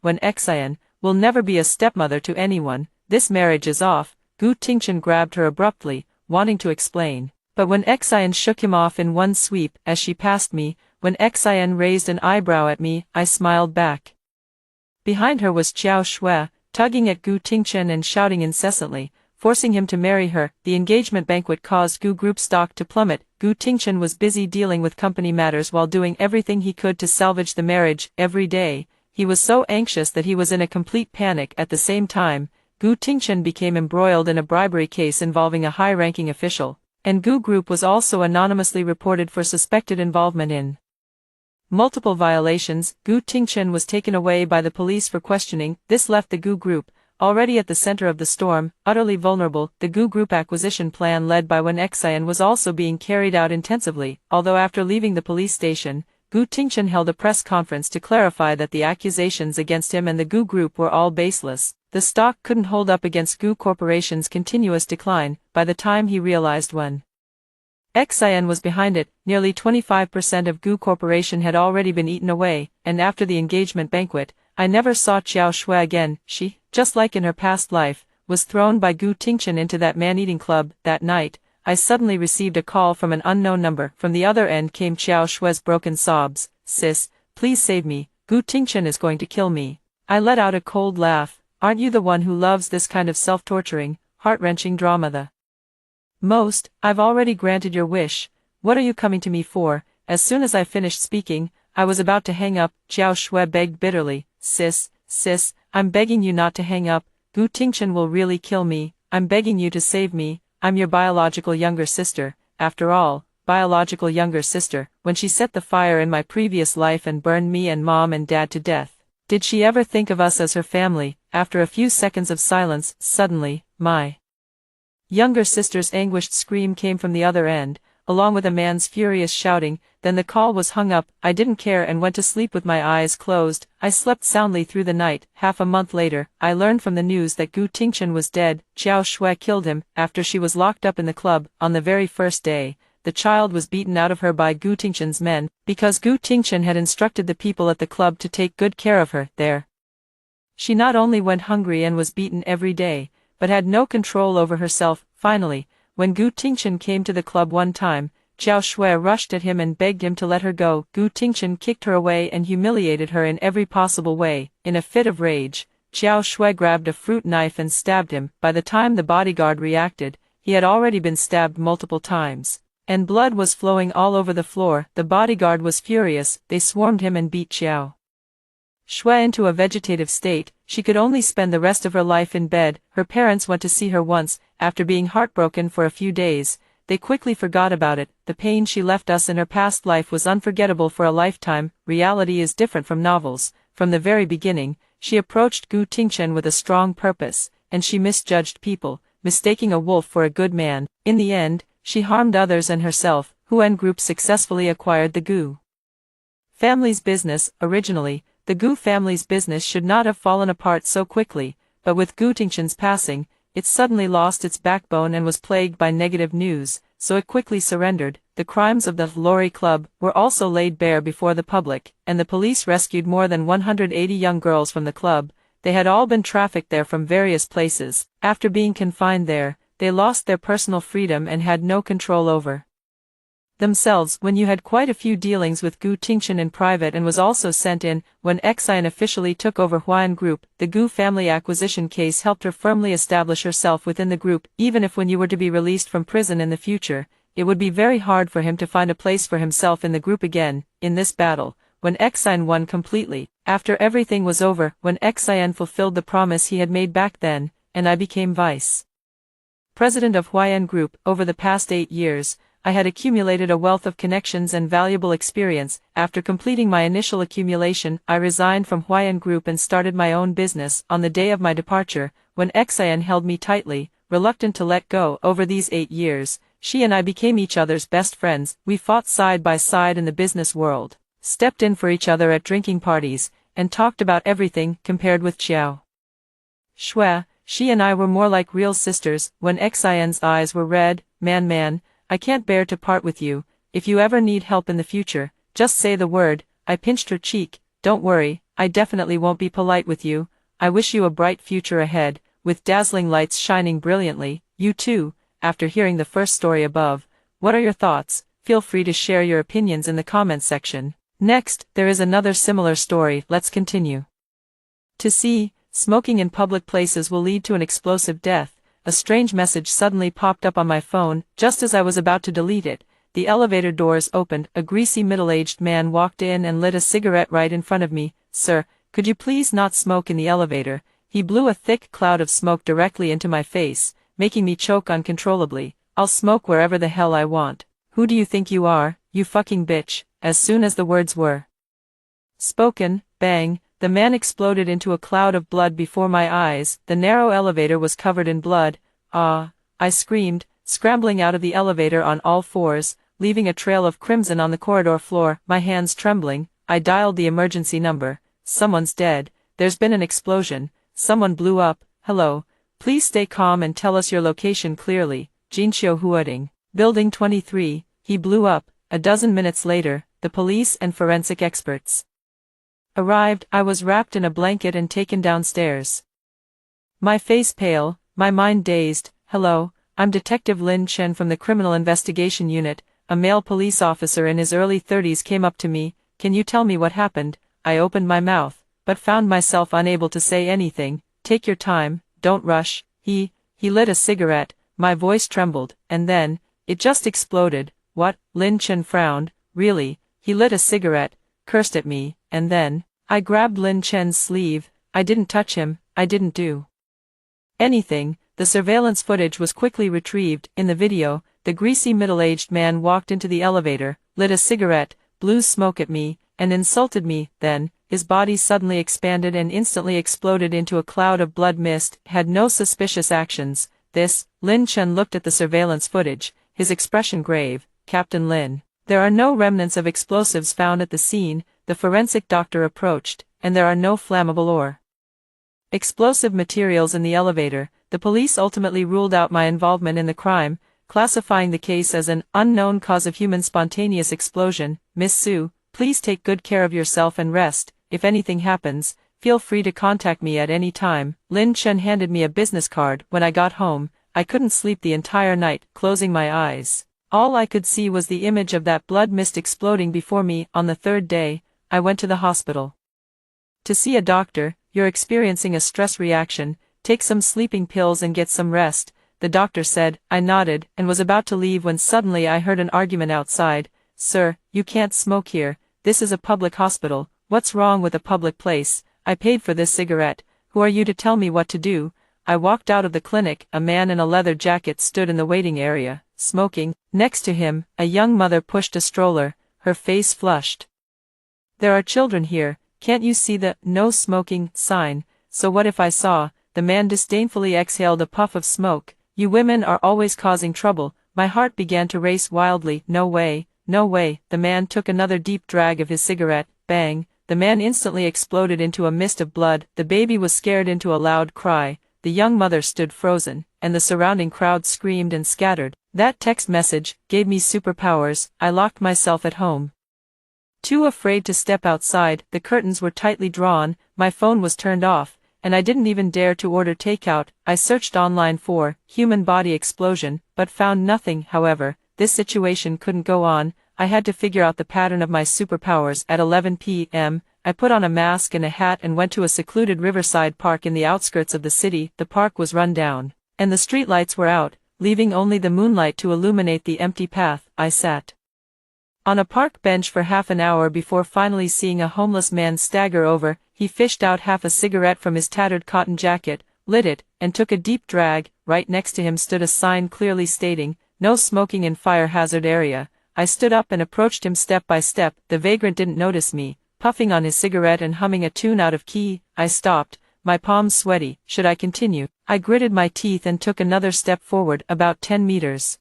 Wen Xian will never be a stepmother to anyone. This marriage is off." Gu Tingchen grabbed her abruptly, wanting to explain. But when Xian shook him off in one sweep. "As she passed me, when Xian raised an eyebrow at me, I smiled back." Behind her was Xiao Shui, tugging at Gu Tingchen and shouting incessantly, forcing him to marry her. The engagement banquet caused Gu Group stock to plummet. Gu Tingchen was busy dealing with company matters while doing everything he could to salvage the marriage. Every day, he was so anxious that he was in a complete panic. At the same time, Gu Tingchen became embroiled in a bribery case involving a high-ranking official, and Gu Group was also anonymously reported for suspected involvement in multiple violations. Gu Tingchen was taken away by the police for questioning. This left the Gu Group, already at the center of the storm, utterly vulnerable. The Gu Group acquisition plan led by Wen Xian was also being carried out intensively, although after leaving the police station, Gu Tingchen held a press conference to clarify that the accusations against him and the Gu Group were all baseless. The stock couldn't hold up against Gu Corporation's continuous decline. By the time he realized Wen Xian was behind it, nearly 25% of Gu Corporation had already been eaten away, and after the engagement banquet, I never saw Xiao Shui again. She, just like in her past life, was thrown by Gu Tingchen into that man-eating club. That night, I suddenly received a call from an unknown number. From the other end came Xiao Shui's broken sobs. "Sis, please save me. Gu Tingchen is going to kill me." I let out a cold laugh. "Aren't you the one who loves this kind of self-torturing, heart-wrenching drama the most? I've already granted your wish. What are you coming to me for?" As soon as I finished speaking, I was about to hang up. Xiao Shui begged bitterly, Sis, I'm begging you not to hang up. Gu Tingchen will really kill me. I'm begging you to save me. I'm your biological younger sister. After all, biological younger sister, when she set the fire in my previous life and burned me and mom and dad to death, did she ever think of us as her family?" After a few seconds of silence, suddenly, my younger sister's anguished scream came from the other end, along with a man's furious shouting. Then the call was hung up. I didn't care and went to sleep with my eyes closed. I slept soundly through the night. Half a month later, I learned from the news that Gu Tingchen was dead. Xiao Shui killed him after she was locked up in the club. On the very first day, the child was beaten out of her by Gu Tingchen's men, because Gu Tingchen had instructed the people at the club to take good care of her. There, she not only went hungry and was beaten every day, but had no control over herself. Finally, when Gu Tingchen came to the club one time, Xiao Shui rushed at him and begged him to let her go. Gu Tingchen kicked her away and humiliated her in every possible way. In a fit of rage, Xiao Shui grabbed a fruit knife and stabbed him. By the time the bodyguard reacted, he had already been stabbed multiple times, and blood was flowing all over the floor. The bodyguard was furious. They swarmed him and beat Xiao Shui into a vegetative state. She could only spend the rest of her life in bed. Her parents went to see her once. After being heartbroken for a few days, they quickly forgot about it. The pain she left us in her past life was unforgettable for a lifetime. Reality is different from novels. From the very beginning, she approached Gu Tingchen with a strong purpose, and she misjudged people, mistaking a wolf for a good man. In the end, she harmed others and herself. Huan Group successfully acquired the Gu Family's business. Originally, the Gu family's business should not have fallen apart so quickly, but with Gu Tingqian's passing, it suddenly lost its backbone and was plagued by negative news, so it quickly surrendered. The crimes of the Lorry Club were also laid bare before the public, and the police rescued more than 180 young girls from the club. They had all been trafficked there from various places. After being confined there, they lost their personal freedom and had no control over themselves. When you had quite a few dealings with Gu Tingqian in private and was also sent in, when Xian officially took over Huayan Group, the Gu family acquisition case helped her firmly establish herself within the group. Even if when you were to be released from prison in the future, it would be very hard for him to find a place for himself in the group again. In this battle, when Xian won completely, after everything was over, when Xian fulfilled the promise he had made back then, and I became vice president of Huayan Group. Over the past 8 years, I had accumulated a wealth of connections and valuable experience. After completing my initial accumulation, I resigned from Huayan Group and started my own business. On the day of my departure, when Xian held me tightly, reluctant to let go. Over these 8 years, she and I became each other's best friends. We fought side by side in the business world, stepped in for each other at drinking parties, and talked about everything. Compared with Xiao Shui, she and I were more like real sisters. When Xian's eyes were red, man, I can't bear to part with you. If you ever need help in the future, just say the word. I pinched her cheek. Don't worry, I definitely won't be polite with you. I wish you a bright future ahead, with dazzling lights shining brilliantly. You too. After hearing the first story above, what are your thoughts? Feel free to share your opinions in the comments section. Next, there is another similar story. Let's continue. To see, smoking in public places will lead to an explosive death. A strange message suddenly popped up on my phone. Just as I was about to delete it, the elevator doors opened. A greasy middle-aged man walked in and lit a cigarette right in front of me. Sir, could you please not smoke in the elevator? He blew a thick cloud of smoke directly into my face, making me choke uncontrollably. I'll smoke wherever the hell I want. Who do you think you are, you fucking bitch? As soon as the words were spoken, bang, the man exploded into a cloud of blood before my eyes. The narrow elevator was covered in blood. Ah! I screamed, scrambling out of the elevator on all fours, leaving a trail of crimson on the corridor floor. My hands trembling, I dialed the emergency number. Someone's dead. There's been an explosion. Someone blew up. Hello. Please stay calm and tell us your location clearly. Jinxiu Huading. Building 23. He blew up. A dozen minutes later, the police and forensic experts arrived. I was wrapped in a blanket and taken downstairs. My face pale, my mind dazed. Hello, I'm Detective Lin Chen from the Criminal Investigation Unit. A male police officer in his early 30s came up to me. Can you tell me what happened? I opened my mouth, but found myself unable to say anything. Take your time, don't rush. He lit a cigarette. My voice trembled, and then, it just exploded. What? Lin Chen frowned. Really? He lit a cigarette, cursed at me, and then, I grabbed Lin Chen's sleeve. I didn't touch him, I didn't do anything. The surveillance footage was quickly retrieved. In the video, the greasy middle-aged man walked into the elevator, lit a cigarette, blew smoke at me, and insulted me. Then, his body suddenly expanded and instantly exploded into a cloud of blood mist. Had no suspicious actions. Lin Chen looked at the surveillance footage, his expression grave. Captain Lin, there are no remnants of explosives found at the scene. The forensic doctor approached, and there are no flammable or explosive materials in the elevator. The police ultimately ruled out my involvement in the crime, classifying the case as an unknown cause of human spontaneous explosion. Miss Su, please take good care of yourself and rest. If anything happens, feel free to contact me at any time. Lin Chen handed me a business card. When I got home, I couldn't sleep the entire night. Closing my eyes, all I could see was the image of that blood mist exploding before me. On the third day, I went to the hospital to see a doctor. You're experiencing a stress reaction. Take some sleeping pills and get some rest, the doctor said. I nodded and was about to leave when suddenly I heard an argument outside. Sir, you can't smoke here. This is a public hospital. What's wrong with a public place? I paid for this cigarette. Who are you to tell me what to do? I walked out of the clinic. A man in a leather jacket stood in the waiting area, smoking. Next to him, a young mother pushed a stroller, her face flushed. There are children here. Can't you see the no smoking sign? So what if I saw? The man disdainfully exhaled a puff of smoke. You women are always causing trouble. My heart began to race wildly. No way, no way. The man took another deep drag of his cigarette, bang. The man instantly exploded into a mist of blood, the baby was scared into a loud cry, the young mother stood frozen, and the surrounding crowd screamed and scattered. That text message gave me superpowers. I locked myself at home. Too afraid to step outside, the curtains were tightly drawn, my phone was turned off, and I didn't even dare to order takeout. I searched online for human body explosion, but found nothing. However, this situation couldn't go on. I had to figure out the pattern of my superpowers. At 11 p.m., I put on a mask and a hat and went to a secluded riverside park in the outskirts of the city. The park was run down, and the streetlights were out, leaving only the moonlight to illuminate the empty path. I sat on a park bench for half an hour before finally seeing a homeless man stagger over. He fished out half a cigarette from his tattered cotton jacket, lit it, and took a deep drag. Right next to him stood a sign clearly stating, "No smoking in fire hazard area." I stood up and approached him step by step. The vagrant didn't notice me, puffing on his cigarette and humming a tune out of key. I stopped, my palms sweaty. Should I continue? I gritted my teeth and took another step forward, about 10 meters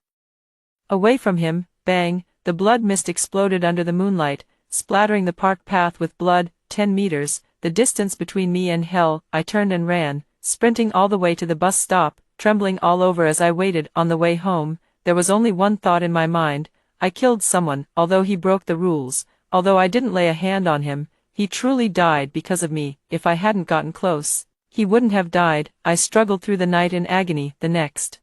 away from him. Bang! The blood mist exploded under the moonlight, splattering the park path with blood. 10 meters, the distance between me and hell. I turned and ran, sprinting all the way to the bus stop, trembling all over as I waited. On the way home, there was only one thought in my mind. I killed someone, although he broke the rules, although I didn't lay a hand on him. He truly died because of me. If I hadn't gotten close, he wouldn't have died. I struggled through the night in agony. The next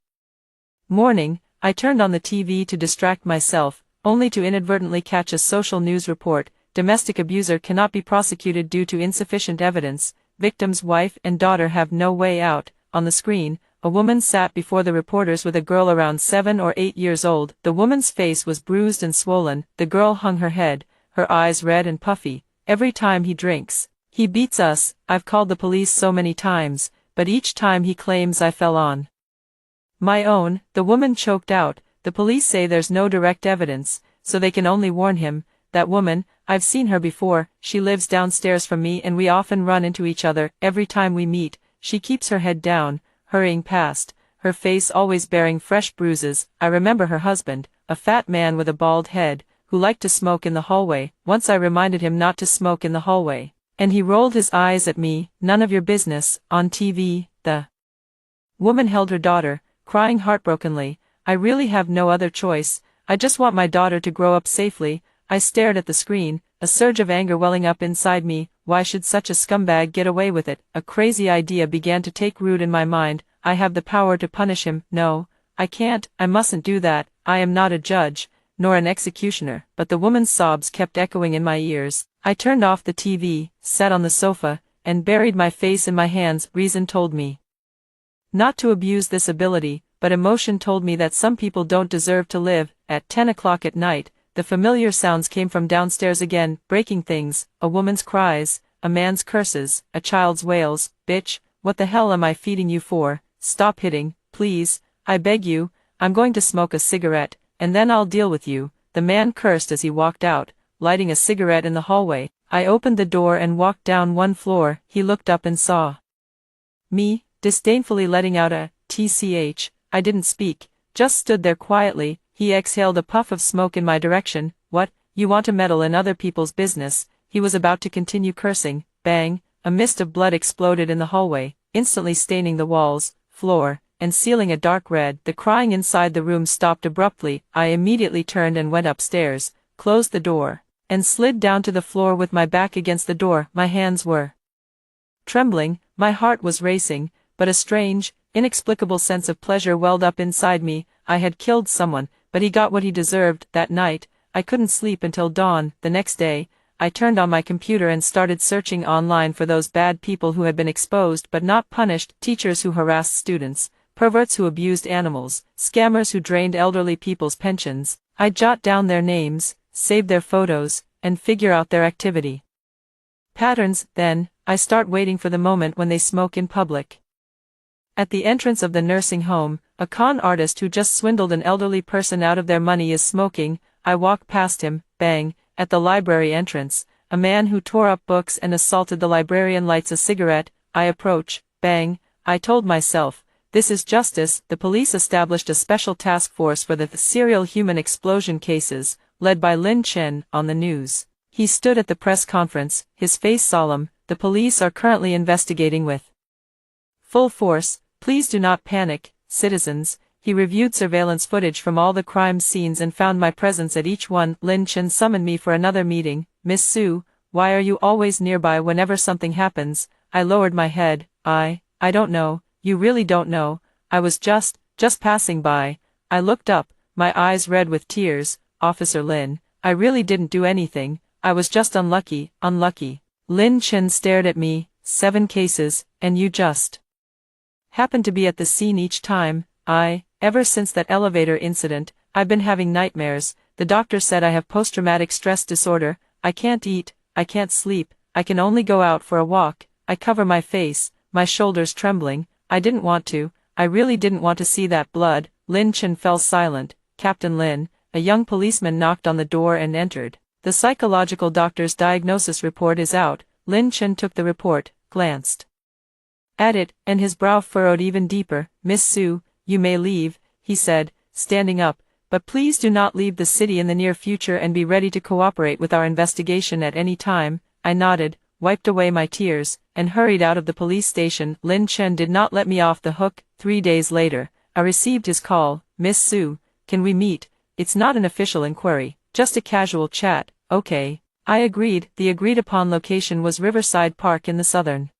morning, I turned on the TV to distract myself, only to inadvertently catch a social news report. Domestic abuser cannot be prosecuted due to insufficient evidence. Victim's wife and daughter have no way out. On the screen, a woman sat before the reporters with a girl around 7 or 8 years old. The woman's face was bruised and swollen. The girl hung her head, her eyes red and puffy. "Every time he drinks, he beats us. I've called the police so many times, but each time he claims I fell on my own." The woman choked out. "The police say there's no direct evidence, so they can only warn him. That woman, I've seen her before. She lives downstairs from me and we often run into each other. Every time we meet, she keeps her head down, hurrying past, her face always bearing fresh bruises." I remember her husband, a fat man with a bald head, who liked to smoke in the hallway. Once I reminded him not to smoke in the hallway, and he rolled his eyes at me. "None of your business." On TV, the woman held her daughter, crying heartbrokenly. "I really have no other choice. I just want my daughter to grow up safely." I stared at the screen, a surge of anger welling up inside me. Why should such a scumbag get away with it? A crazy idea began to take root in my mind. I have the power to punish him. No, I can't. I mustn't do that. I am not a judge, nor an executioner. But the woman's sobs kept echoing in my ears. I turned off the TV, sat on the sofa, and buried my face in my hands. Reason told me not to abuse this ability, but emotion told me that some people don't deserve to live. At 10 o'clock at night, the familiar sounds came from downstairs again, breaking things, a woman's cries, a man's curses, a child's wails. "Bitch, what the hell am I feeding you for? Stop hitting, please, I beg you. I'm going to smoke a cigarette, and then I'll deal with you." The man cursed as he walked out, lighting a cigarette in the hallway. I opened the door and walked down one floor. He looked up and saw me, disdainfully letting out a tch. I didn't speak, just stood there quietly. He exhaled a puff of smoke in my direction. "What, you want to meddle in other people's business?" He was about to continue cursing. Bang! A mist of blood exploded in the hallway, instantly staining the walls, floor, and ceiling a dark red. The crying inside the room stopped abruptly. I immediately turned and went upstairs, closed the door, and slid down to the floor with my back against the door. My hands were trembling, my heart was racing, but a strange, inexplicable sense of pleasure welled up inside me. I had killed someone, but he got what he deserved. That night, I couldn't sleep until dawn. The next day, I turned on my computer and started searching online for those bad people who had been exposed but not punished, teachers who harassed students, perverts who abused animals, scammers who drained elderly people's pensions. I'd jot down their names, save their photos, and figure out their activity patterns. Then, I start waiting for the moment when they smoke in public. At the entrance of the nursing home, a con artist who just swindled an elderly person out of their money is smoking. I walk past him. Bang! At the library entrance, a man who tore up books and assaulted the librarian lights a cigarette. I approach. Bang! I told myself, this is justice. The police established a special task force for the serial human explosion cases. led by Lin Chen, on the news. He stood at the press conference, his face solemn. The police are currently investigating with full force. Please do not panic, citizens. He reviewed surveillance footage from all the crime scenes and found my presence at each one. Lin Chen summoned me for another meeting. Miss Su, why are you always nearby whenever something happens? I lowered my head. I don't know. You really don't know. I was just passing by. I looked up, my eyes red with tears. Officer Lin, I really didn't do anything. I was just unlucky. Lin Chen stared at me. 7 cases, and you just happened to be at the scene each time. Ever since that elevator incident, I've been having nightmares. The doctor said I have post-traumatic stress disorder. I can't eat, I can't sleep, I can only go out for a walk. I cover my face, my shoulders trembling. I didn't want to, I really didn't want to see that blood. Lin Chen fell silent. Captain Lin, a young policeman knocked on the door and entered. The psychological doctor's diagnosis report is out. Lin Chen took the report, glanced at it, and his brow furrowed even deeper. Miss Su, you may leave, he said, standing up, but please do not leave the city in the near future and be ready to cooperate with our investigation at any time. I nodded, wiped away my tears, and hurried out of the police station. Lin Chen did not let me off the hook. 3 days later, I received his call. Miss Su, can we meet? It's not an official inquiry, just a casual chat. Okay. I agreed. The agreed-upon location was Riverside Park in the southern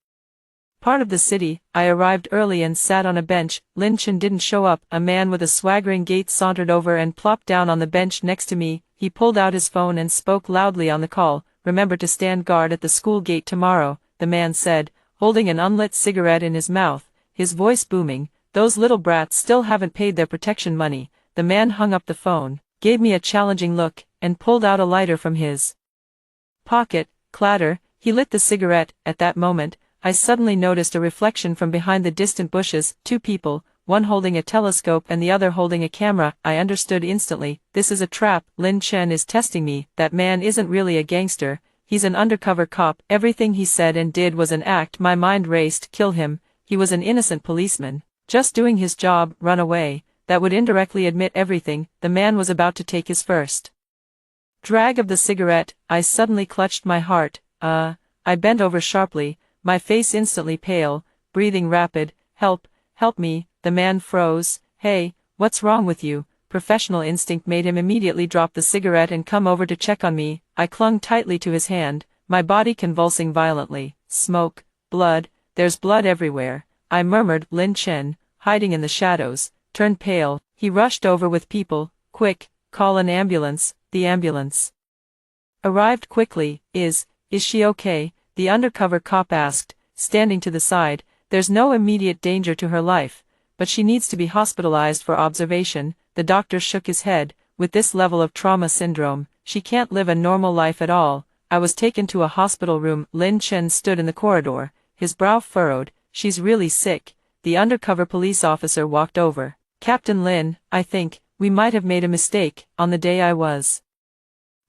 part of the city. I arrived early and sat on a bench. Lin Chen didn't show up. A man with a swaggering gait sauntered over and plopped down on the bench next to me. He pulled out his phone and spoke loudly on the call. Remember to stand guard at the school gate tomorrow, the man said, holding an unlit cigarette in his mouth, his voice booming. Those little brats still haven't paid their protection money. The man hung up the phone, gave me a challenging look, and pulled out a lighter from his pocket. Clatter, he lit the cigarette. At that moment, I suddenly noticed a reflection from behind the distant bushes. 2 people, one holding a telescope and the other holding a camera. I understood instantly. This is a trap. Lin Chen is testing me. That man isn't really a gangster. He's an undercover cop. Everything he said and did was an act. My mind raced. Kill him. He was an innocent policeman, just doing his job. Run away. That would indirectly admit everything. The man was about to take his first drag of the cigarette. I suddenly clutched my heart. I bent over sharply, my face instantly pale, breathing rapid. Help me. The man froze. Hey, what's wrong with you? Professional instinct made him immediately drop the cigarette and come over to check on me. I clung tightly to his hand, my body convulsing violently. Smoke, blood, there's blood everywhere, I murmured. Lin Chen, hiding in the shadows, turned pale. He rushed over with people. Quick, call an ambulance. The ambulance arrived quickly. Is she okay? The undercover cop asked, standing to the side. There's no immediate danger to her life, but she needs to be hospitalized for observation. The doctor shook his head. With this level of trauma syndrome, she can't live a normal life at all. I was taken to a hospital room. Lin Chen stood in the corridor, his brow furrowed. She's really sick. The undercover police officer walked over. Captain Lin, I think we might have made a mistake. On the day I was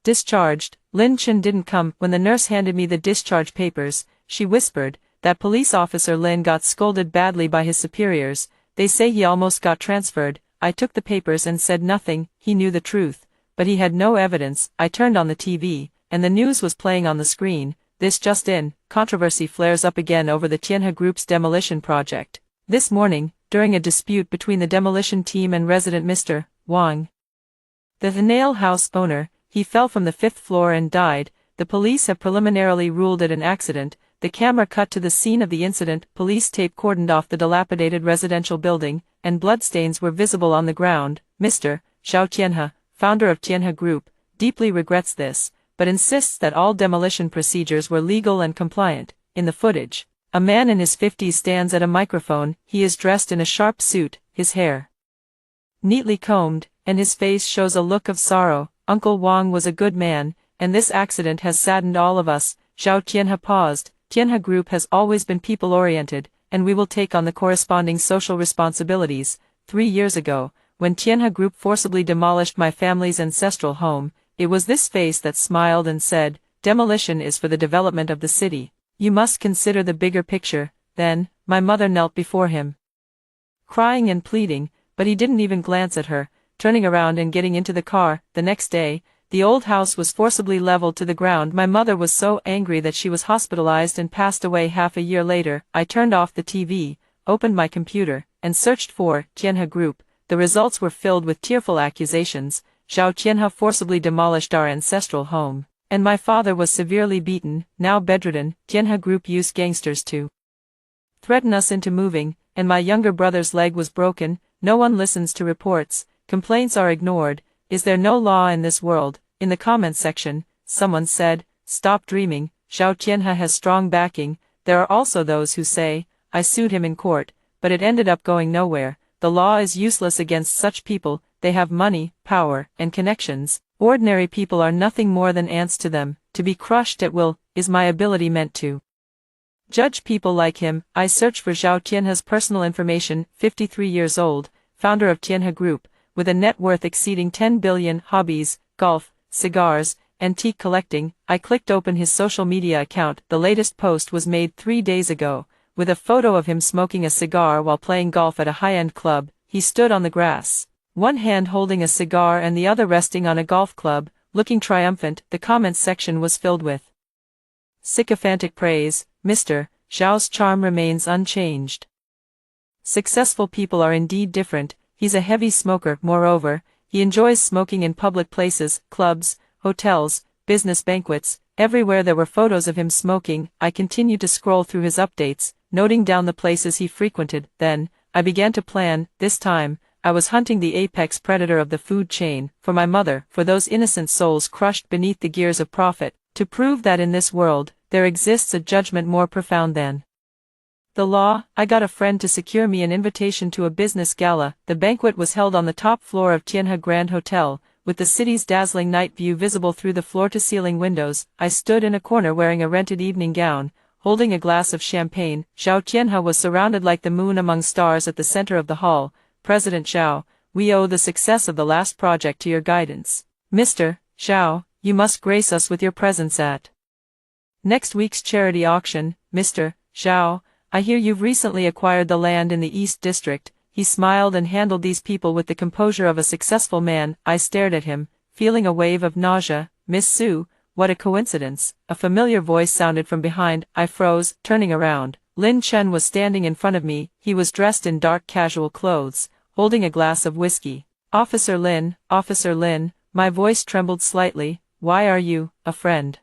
discharged, Lin Chen didn't come. When the nurse handed me the discharge papers, she whispered, that police officer Lin got scolded badly by his superiors. They say he almost got transferred. I took the papers and said nothing. He knew the truth, but he had no evidence. I turned on the TV, and the news was playing on the screen. This just in, controversy flares up again over the Tianhe Group's demolition project. This morning, during a dispute between the demolition team and resident Mr. Wang, the nail house owner, he fell from the 5th floor and died. The police have preliminarily ruled it an accident. The camera cut to the scene of the incident. Police tape cordoned off the dilapidated residential building, and bloodstains were visible on the ground. Mr. Xiao Tianhe, founder of Tianhe Group, deeply regrets this, but insists that all demolition procedures were legal and compliant. In the footage, a man in his 50s stands at a microphone. He is dressed in a sharp suit, his hair neatly combed, and his face shows a look of sorrow. Uncle Wang was a good man, and this accident has saddened all of us. Xiao Tianhe paused. Tianhe Group has always been people-oriented, and we will take on the corresponding social responsibilities. 3 years ago, when Tianhe Group forcibly demolished my family's ancestral home, it was this face that smiled and said, demolition is for the development of the city. You must consider the bigger picture. Then, my mother knelt before him, crying and pleading, but he didn't even glance at her, turning around and getting into the car. The next day, The old house was forcibly leveled to the ground. My mother was so angry that she was hospitalized and passed away half a year later. I turned off the TV, opened my computer, and searched for Tianhe Group. The results were filled with tearful accusations. Zhao Tianhe forcibly demolished our ancestral home, and my father was severely beaten. Now bedridden, Tianhe Group used gangsters to threaten us into moving, and my younger brother's leg was broken. No one listens to reports. Complaints are ignored. Is there no law in this world? In the comments section, someone said, "Stop dreaming, Zhao Tianhe has strong backing." There are also those who say, "I sued him in court, but it ended up going nowhere. The law is useless against such people. They have money, power, and connections. Ordinary people are nothing more than ants to them. To be crushed at will. Is my ability meant to judge people like him?" I searched for Zhao Tianhe's personal information. 53 years old, founder of Tianhe Group, with a net worth exceeding 10 billion, hobbies, golf, cigars, antique collecting. I clicked open his social media account. The latest post was made 3 days ago, with a photo of him smoking a cigar while playing golf at a high-end club. He stood on the grass, one hand holding a cigar and the other resting on a golf club, looking triumphant. The comments section was filled with sycophantic praise. Mr. Zhao's charm remains unchanged. Successful people are indeed different. He's a heavy smoker. Moreover, he enjoys smoking in public places, clubs, hotels, business banquets. Everywhere there were photos of him smoking. I continued to scroll through his updates, noting down the places he frequented. Then, I began to plan. This time, I was hunting the apex predator of the food chain, for my mother, for those innocent souls crushed beneath the gears of profit, to prove that in this world, there exists a judgment more profound than the law. I got a friend to secure me an invitation to a business gala. The banquet was held on the top floor of Tianhe Grand Hotel, with the city's dazzling night view visible through the floor-to-ceiling windows. I stood in a corner wearing a rented evening gown, holding a glass of champagne. Zhao Tianhe was surrounded like the moon among stars at the center of the hall. "President Zhao, we owe the success of the last project to your guidance. Mr. Zhao, you must grace us with your presence at next week's charity auction. Mr. Zhao, I hear you've recently acquired the land in the East District." He smiled and handled these people with the composure of a successful man. I stared at him, feeling a wave of nausea. "Miss Su, what a coincidence." A familiar voice sounded from behind. I froze, turning around. Lin Chen was standing in front of me. He was dressed in dark casual clothes, holding a glass of whiskey. Officer Lin," my voice trembled slightly. "Why are you, a friend,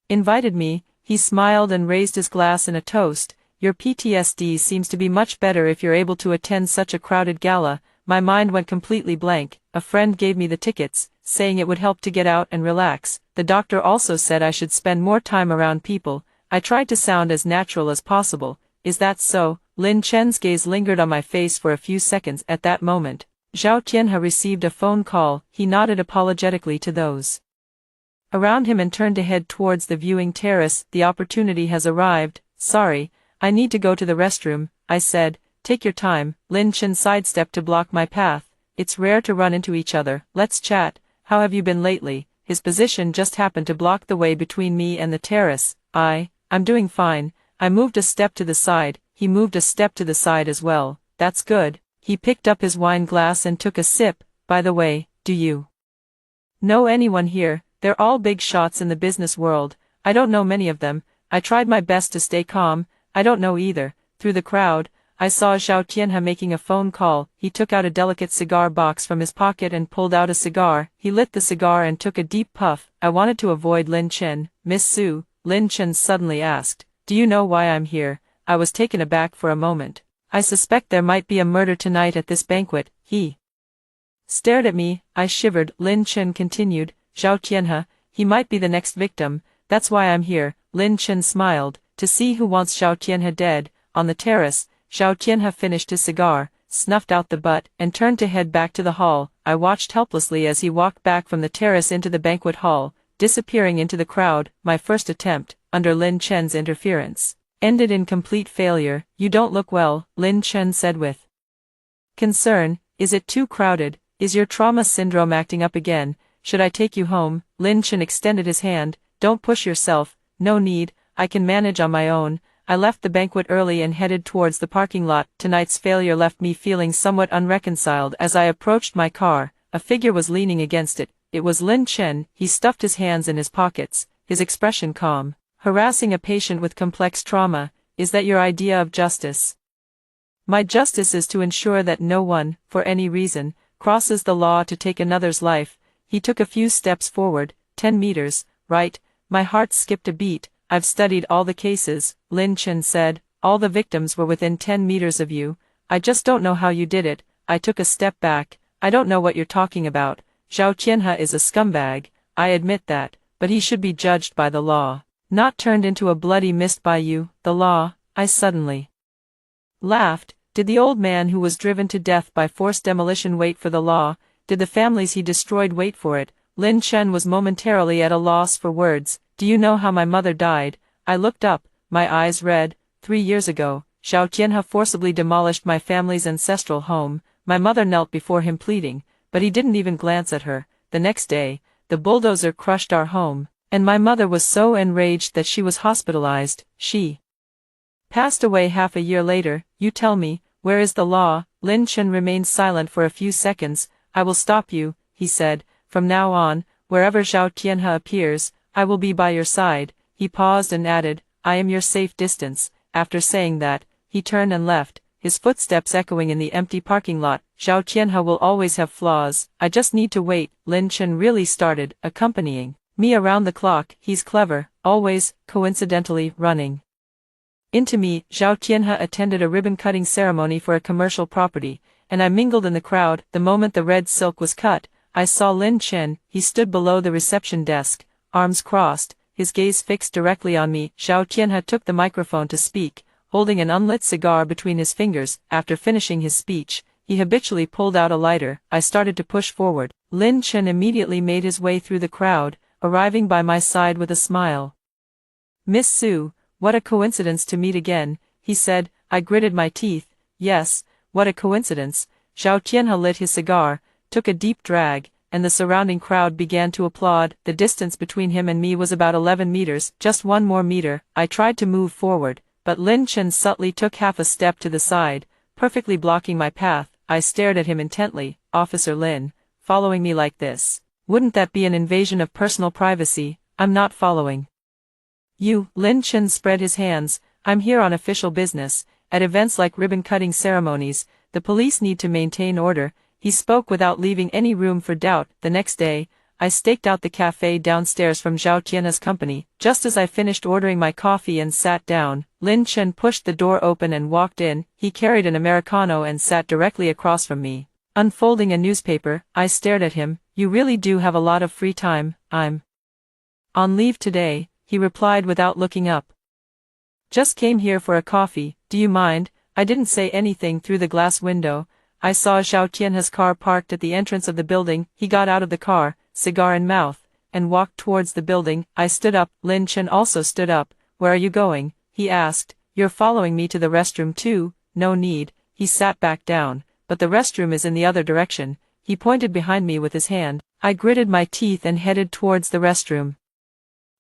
invited me?" He smiled and raised his glass in a toast. "Your PTSD seems to be much better if you're able to attend such a crowded gala." My mind went completely blank. A friend gave me the tickets, saying it would help to get out and relax. The doctor also said I should spend more time around people. I tried to sound as natural as possible. "Is that so?" Lin Chen's gaze lingered on my face for a few seconds. At that moment, Zhao Tianhe received a phone call. He nodded apologetically to those around him and turned to head towards the viewing terrace. "The opportunity has arrived. Sorry, I need to go to the restroom," I said. "Take your time." Lin Chen sidestepped to block my path. "It's rare to run into each other. Let's chat. How have you been lately?" His position just happened to block the way between me and the terrace. I'm doing fine." I moved a step to the side. He moved a step to the side as well. "That's good." He picked up his wine glass and took a sip. "By the way, do you know anyone here?" "They're all big shots in the business world. I don't know many of them." I tried my best to stay calm. "I don't know either." Through the crowd, I saw Zhao Tianhe making a phone call. He took out a delicate cigar box from his pocket and pulled out a cigar. He lit the cigar and took a deep puff. I wanted to avoid Lin Chen. "Miss Su," Lin Chen suddenly asked, "do you know why I'm here?" I was taken aback for a moment. "I suspect there might be a murder tonight at this banquet." He stared at me. I shivered. Lin Chen continued, "Zhao Tianhe, he might be the next victim. That's why I'm here." Lin Chen smiled. "To see who wants Zhao Tianhe dead." On the terrace, Zhao Tianhe finished his cigar, snuffed out the butt, and turned to head back to the hall. I watched helplessly as he walked back from the terrace into the banquet hall, disappearing into the crowd. My first attempt, under Lin Chen's interference, ended in complete failure. "You don't look well," Lin Chen said with concern. "Is it too crowded? Is your trauma syndrome acting up again? Should I take you home?" Lin Chen extended his hand. "Don't push yourself. No need. I can manage on my own." I left the banquet early and headed towards the parking lot. Tonight's failure left me feeling somewhat unreconciled. As I approached my car, a figure was leaning against it. It was Lin Chen. He stuffed his hands in his pockets, his expression calm. Harassing a patient with complex trauma, is that your idea of justice? My justice is to ensure that no one, for any reason, crosses the law to take another's life. He took a few steps forward, 10 meters, right. My heart skipped a beat. I've studied all the cases, Lin Chen said. All the victims were within 10 meters of you. I just don't know how you did it. I took a step back. I don't know what you're talking about. Zhao Qianhe is a scumbag, I admit that, but he should be judged by the law, not turned into a bloody mist by you, the law. I suddenly laughed. Did the old man who was driven to death by forced demolition wait for the law? Did the families he destroyed wait for it? Lin Chen was momentarily at a loss for words. Do you know how my mother died? I looked up, my eyes red. 3 years ago, Zhao Qianhe forcibly demolished my family's ancestral home. My mother knelt before him pleading, but he didn't even glance at her. The next day, the bulldozer crushed our home, and my mother was so enraged that she was hospitalized. She passed away half a year later. You tell me, where is the law? Lin Chen remained silent for a few seconds. I will stop you, he said. From now on, wherever Zhao Qianhe appears, I will be by your side. He paused and added, I am your safe distance. After saying that, he turned and left, his footsteps echoing in the empty parking lot. Zhao Qianhe will always have flaws. I just need to wait. Lin Chen really started accompanying me around the clock. He's clever, always, coincidentally, running into me. Zhao Qianhe attended a ribbon-cutting ceremony for a commercial property, and I mingled in the crowd. The moment the red silk was cut, I saw Lin Chen. He stood below the reception desk, arms crossed, his gaze fixed directly on me. Zhao Qianhe took the microphone to speak, holding an unlit cigar between his fingers. After finishing his speech, he habitually pulled out a lighter. I started to push forward. Lin Chen immediately made his way through the crowd, arriving by my side with a smile. Miss Su, what a coincidence to meet again, he said. I gritted my teeth. Yes, what a coincidence. Zhao Qianhe lit his cigar, took a deep drag, and the surrounding crowd began to applaud. The distance between him and me was about 11 meters, just one more meter. I tried to move forward, but Lin Chen subtly took half a step to the side, perfectly blocking my path. I stared at him intently. Officer Lin, following me like this, wouldn't that be an invasion of personal privacy? I'm not following you. Lin Chen spread his hands. I'm here on official business. At events like ribbon-cutting ceremonies, the police need to maintain order. He spoke without leaving any room for doubt. The next day, I staked out the cafe downstairs from Zhao Qianhe's company. Just as I finished ordering my coffee and sat down, Lin Chen pushed the door open and walked in. He carried an Americano and sat directly across from me, unfolding a newspaper. I stared at him. You really do have a lot of free time. I'm on leave today, he replied without looking up. Just came here for a coffee. Do you mind? I didn't say anything through the glass window. I saw Zhao Qianhe's car parked at the entrance of the building. He got out of the car, cigar in mouth, and walked towards the building. I stood up. Lin Chen also stood up. Where are you going? He asked. You're following me to the restroom too? No need. He sat back down. But the restroom is in the other direction. He pointed behind me with his hand. I gritted my teeth and headed towards the restroom.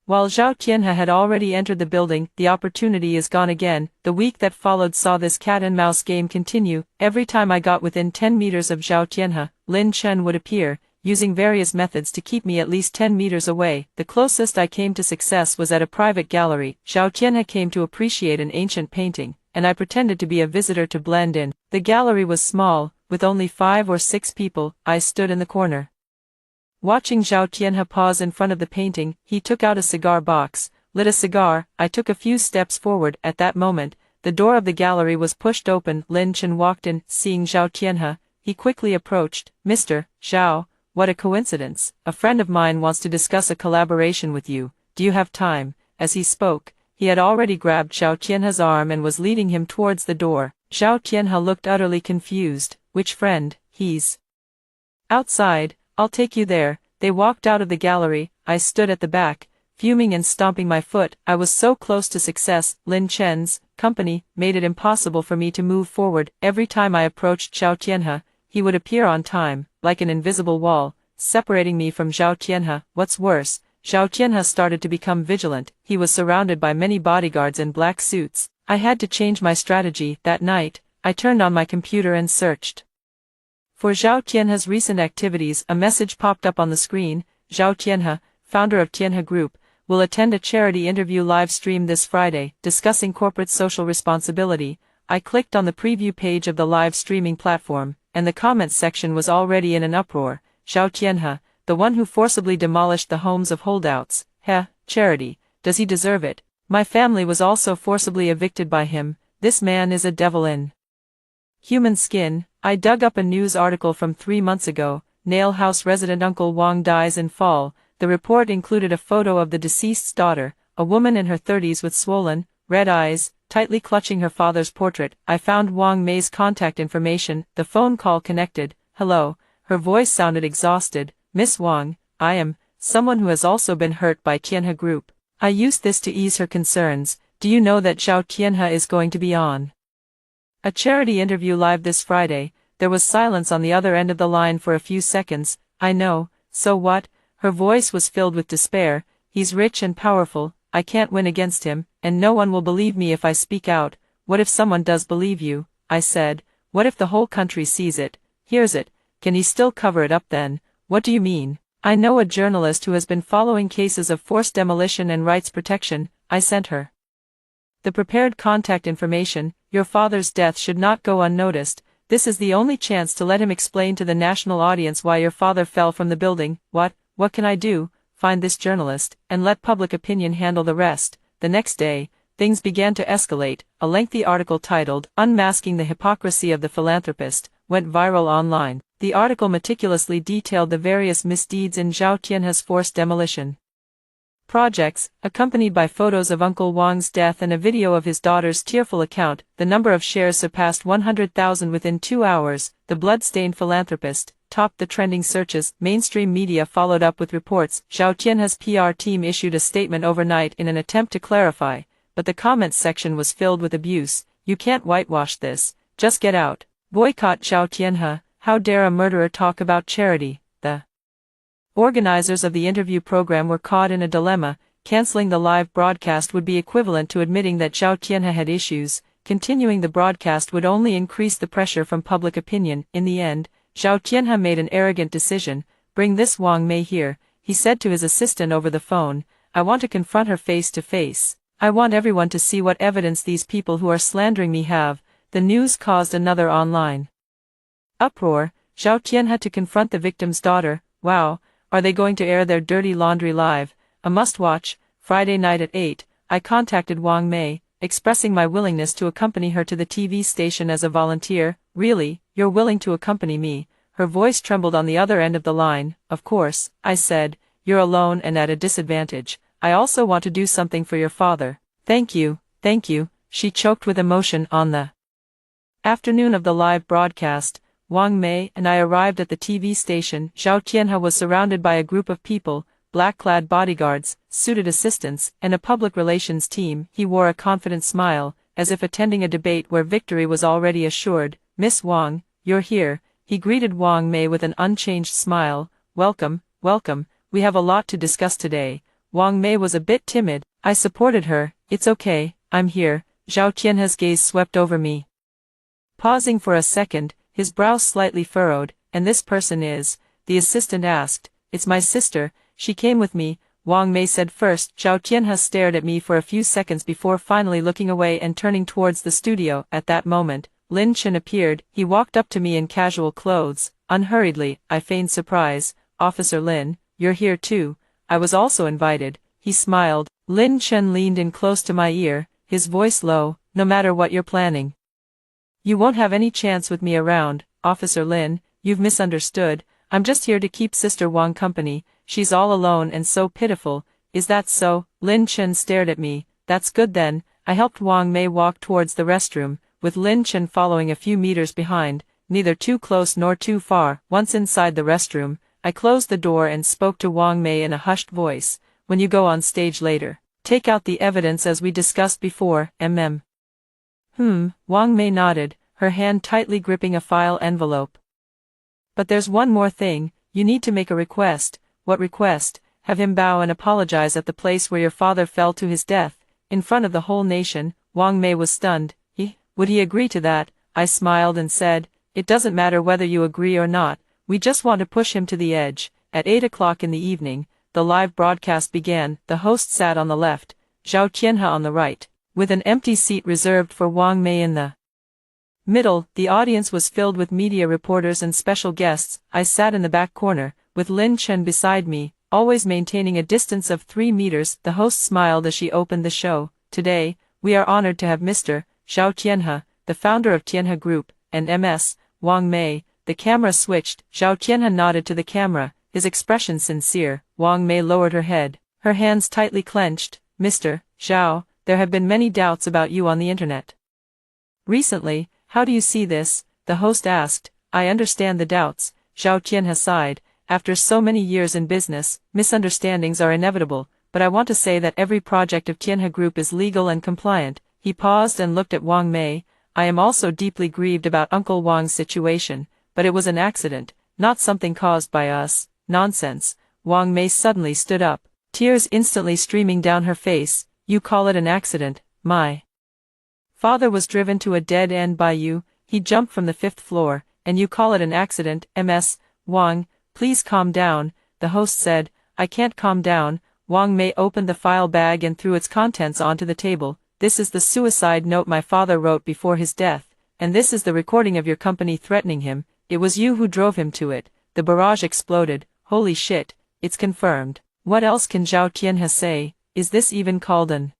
While Zhao Qianhe had already entered the building, the opportunity is gone again. The week that followed saw this cat-and-mouse game continue. Every time I got within 10 meters of Zhao Qianhe, Lin Chen would appear, using various methods to keep me at least 10 meters away. The closest I came to success was at a private gallery. Zhao Qianhe came to appreciate an ancient painting, and I pretended to be a visitor to blend in. The gallery was small, with only 5 or 6 people. I stood in the corner, watching Zhao Qianhe pause in front of the painting. He took out a cigar box, lit a cigar. I took a few steps forward. At that moment, the door of the gallery was pushed open. Lin Chen walked in. Seeing Zhao Qianhe, he quickly approached. Mr. Zhao, what a coincidence. A friend of mine wants to discuss a collaboration with you. Do you have time? As he spoke, he had already grabbed Zhao Qianhe's arm and was leading him towards the door. Zhao Qianhe looked utterly confused. Which friend? He's outside. I'll take you there. They walked out of the gallery. I stood at the back, fuming and stomping my foot. I was so close to success. Lin Chen's company made it impossible for me to move forward. Every time I approached Zhao Qianhe, he would appear on time, like an invisible wall, separating me from Zhao Qianhe. What's worse, Zhao Qianhe started to become vigilant. He was surrounded by many bodyguards in black suits. I had to change my strategy. That night, I turned on my computer and searched For Zhao Tianhe's recent activities, a message popped up on the screen. Zhao Tianhe, founder of Tianhe Group, will attend a charity interview live stream this Friday, discussing corporate social responsibility. I clicked on the preview page of the live streaming platform, and the comments section was already in an uproar. Zhao Tianhe, the one who forcibly demolished the homes of holdouts. Charity, does he deserve it? My family was also forcibly evicted by him. This man is a devil in human skin. I dug up a news article from 3 months ago. Nail House resident Uncle Wang dies in fall. The report included a photo of the deceased's daughter, a woman in her 30s with swollen, red eyes, tightly clutching her father's portrait. I found Wang Mei's contact information. The phone call connected. Hello. Her voice sounded exhausted. Miss Wang, I am someone who has also been hurt by Tianhe Group. I used this to ease her concerns. Do you know that Zhao Tianhe is going to be on a charity interview live this Friday? There was silence on the other end of the line for a few seconds. I know, so what? Her voice was filled with despair. He's rich and powerful. I can't win against him, and no one will believe me if I speak out. What if someone does believe you? I said. What if the whole country sees it, hears it? Can he still cover it up then? What do you mean? I know a journalist who has been following cases of forced demolition and rights protection. I sent her the prepared contact information. Your father's death should not go unnoticed. This is the only chance to let him explain to the national audience why your father fell from the building. What can I do? Find this journalist, and let public opinion handle the rest. The next day, things began to escalate. A lengthy article titled, Unmasking the Hypocrisy of the Philanthropist, went viral online. The article meticulously detailed the various misdeeds in Zhao Tianhe's forced demolition projects, accompanied by photos of Uncle Wang's death and a video of his daughter's tearful account. The number of shares surpassed 100,000 within 2 hours. The blood-stained philanthropist topped the trending searches. Mainstream media followed up with reports. Zhao Tianhe's PR team issued a statement overnight in an attempt to clarify, but the comments section was filled with abuse. You can't whitewash this. Just get out. Boycott Zhao Tianhe. How dare a murderer talk about charity? The organizers of the interview program were caught in a dilemma. Canceling the live broadcast would be equivalent to admitting that Zhao Tianhe had issues. Continuing the broadcast would only increase the pressure from public opinion. In the end, Zhao Tianhe made an arrogant decision. Bring this Wang Mei here, he said to his assistant over the phone. I want to confront her face to face. I want everyone to see what evidence these people who are slandering me have. The news caused another online uproar. Zhao Tianhe to confront the victim's daughter. Wow, are they going to air their dirty laundry live? A must-watch. Friday night at 8, I contacted Wang Mei, expressing my willingness to accompany her to the TV station as a volunteer. Really, you're willing to accompany me? Her voice trembled on the other end of the line. Of course, I said. You're alone and at a disadvantage. I also want to do something for your father. Thank you, she choked with emotion. On the afternoon of the live broadcast, Wang Mei and I arrived at the TV station. Zhao Tianhe was surrounded by a group of people, black-clad bodyguards, suited assistants, and a public relations team. He wore a confident smile, as if attending a debate where victory was already assured. Miss Wang, you're here. He greeted Wang Mei with an unchanged smile. Welcome, we have a lot to discuss today. Wang Mei was a bit timid. I supported her. It's okay, I'm here. Zhao Tianhe's gaze swept over me. Pausing for a second, his brows slightly furrowed. And this person is? The assistant asked. It's my sister, she came with me, Wang Mei said first. Zhao Tianhe stared at me for a few seconds before finally looking away and turning towards the studio. At that moment, Lin Chen appeared. He walked up to me in casual clothes. Unhurriedly, I feigned surprise. Officer Lin, you're here too. I was also invited. He smiled. Lin Chen leaned in close to my ear, his voice low. No matter what you're planning, you won't have any chance with me around. Officer Lin, you've misunderstood. I'm just here to keep Sister Wang company. She's all alone and so pitiful. Is that so? Lin Chen stared at me. That's good then. I helped Wang Mei walk towards the restroom, with Lin Chen following a few meters behind, neither too close nor too far. Once inside the restroom, I closed the door and spoke to Wang Mei in a hushed voice. When you go on stage later, take out the evidence as we discussed before. Wang Mei nodded, her hand tightly gripping a file envelope. But there's one more thing. You need to make a request. What request? Have him bow and apologize at the place where your father fell to his death, in front of the whole nation. Wang Mei was stunned. Would he agree to that? I smiled and said, it doesn't matter whether you agree or not, we just want to push him to the edge. At 8 o'clock in the evening, the live broadcast began. The host sat on the left, Zhao Qianhe on the right, with an empty seat reserved for Wang Mei in the middle. The audience was filled with media reporters and special guests. I sat in the back corner, with Lin Chen beside me, always maintaining a distance of 3 meters. The host smiled as she opened the show. Today, we are honored to have Mr. Zhao Qianhe, the founder of Qianhe Group, and Ms. Wang Mei. The camera switched. Zhao Qianhe nodded to the camera, his expression sincere. Wang Mei lowered her head, her hands tightly clenched. Mr. Zhao, there have been many doubts about you on the internet recently. How do you see this? The host asked. I understand the doubts, Zhao Qianhe sighed. After so many years in business, misunderstandings are inevitable, but I want to say that every project of Qianhe Group is legal and compliant. He paused and looked at Wang Mei. I am also deeply grieved about Uncle Wang's situation, but it was an accident, not something caused by us. Nonsense. Wang Mei suddenly stood up, tears instantly streaming down her face. You call it an accident? My father was driven to a dead end by you. He jumped from the 5th floor, and you call it an accident? Ms. Wang, please calm down, the host said. I can't calm down. Wang Mei opened the file bag and threw its contents onto the table. This is the suicide note my father wrote before his death, and this is the recording of your company threatening him. It was you who drove him to it. The barrage exploded. Holy shit, it's confirmed. What else can Zhao Qianhe say? Is this even called an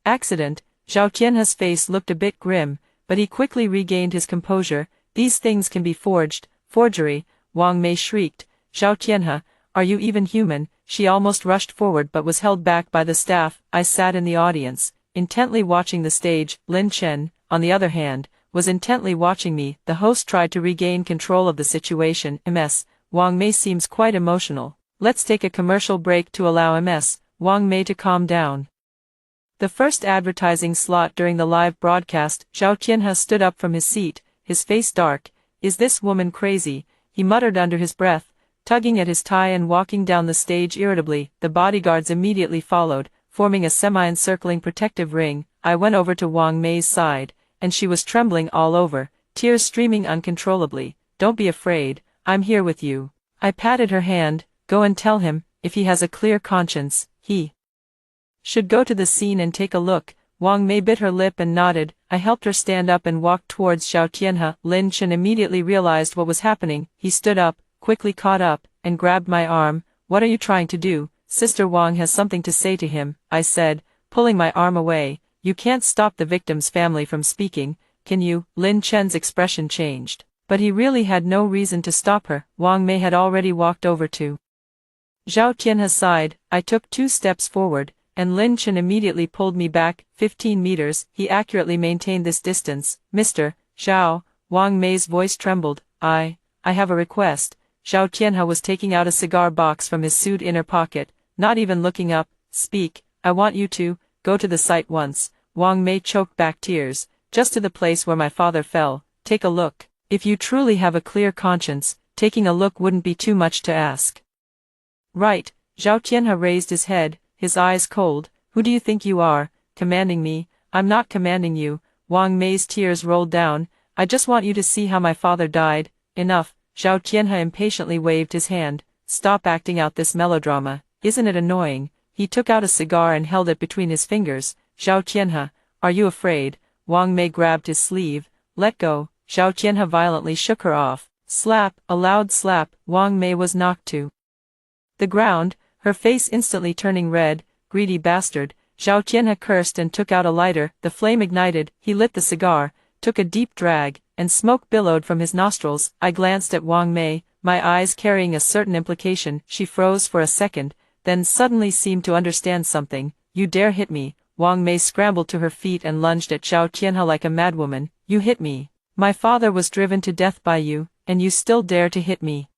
accident? Zhao Qianhe's face looked a bit grim, but he quickly regained his composure. These things can be forged. Forgery, Wang Mei shrieked. Zhao Qianhe, are you even human? She almost rushed forward but was held back by the staff. I sat in the audience, intently watching the stage. Lin Chen, on the other hand, was intently watching me. The host tried to regain control of the situation. Ms. Wang Mei seems quite emotional. Let's take a commercial break to allow Ms. Wang Mei to calm down. The first advertising slot during the live broadcast. Zhao Qianhe stood up from his seat, his face dark. Is this woman crazy? He muttered under his breath, tugging at his tie and walking down the stage irritably. The bodyguards immediately followed, forming a semi-encircling protective ring. I went over to Wang Mei's side, and she was trembling all over, tears streaming uncontrollably. Don't be afraid, I'm here with you. I patted her hand. Go and tell him, if he has a clear conscience, he should go to the scene and take a look. Wang Mei bit her lip and nodded. I helped her stand up and walked towards Zhao Qianhe. Lin Chen immediately realized what was happening. He stood up, quickly caught up, and grabbed my arm. What are you trying to do? Sister Wang has something to say to him, I said, pulling my arm away. You can't stop the victim's family from speaking, can you? Lin Chen's expression changed. But he really had no reason to stop her. Wang Mei had already walked over to Zhao Qianhe's side. I took 2 steps forward, and Lin Chen immediately pulled me back 15 meters. He accurately maintained this distance. Mr. Zhao, Wang Mei's voice trembled. I have a request. Zhao Qianhe was taking out a cigar box from his suit inner pocket, not even looking up. Speak. I want you to go to the site once. Wang Mei choked back tears. Just to the place where my father fell. Take a look. If you truly have a clear conscience, taking a look wouldn't be too much to ask. Right. Zhao Qianhe raised his head, his eyes cold. Who do you think you are, commanding me? I'm not commanding you. Wang Mei's tears rolled down. I just want you to see how my father died. Enough. Zhao Qianhe impatiently waved his hand. Stop acting out this melodrama. Isn't it annoying? He took out a cigar and held it between his fingers. Zhao Qianhe, are you afraid? Wang Mei grabbed his sleeve. Let go. Zhao Qianhe violently shook her off. Slap, a loud slap. Wang Mei was knocked to the ground, her face instantly turning red. Greedy bastard. Zhao Qianhe cursed and took out a lighter. The flame ignited. He lit the cigar, took a deep drag, and smoke billowed from his nostrils. I glanced at Wang Mei, my eyes carrying a certain implication. She froze for a second, then suddenly seemed to understand something. You dare hit me? Wang Mei scrambled to her feet and lunged at Zhao Qianhe like a madwoman. You hit me. My father was driven to death by you, and you still dare to hit me.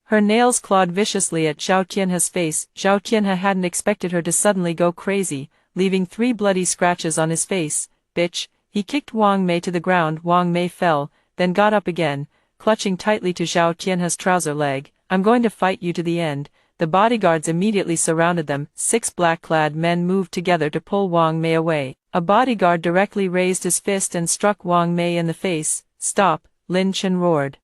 Her nails clawed viciously at Zhao Qianhe's face. Zhao Qianhe hadn't expected her to suddenly go crazy, leaving 3 bloody scratches on his face. Bitch. He kicked Wang Mei to the ground. Wang Mei fell, then got up again, clutching tightly to Zhao Qianhe's trouser leg. I'm going to fight you to the end. The bodyguards immediately surrounded them. 6 black-clad men moved together to pull Wang Mei away. A bodyguard directly raised his fist and struck Wang Mei in the face. Stop. Lin Chen roared.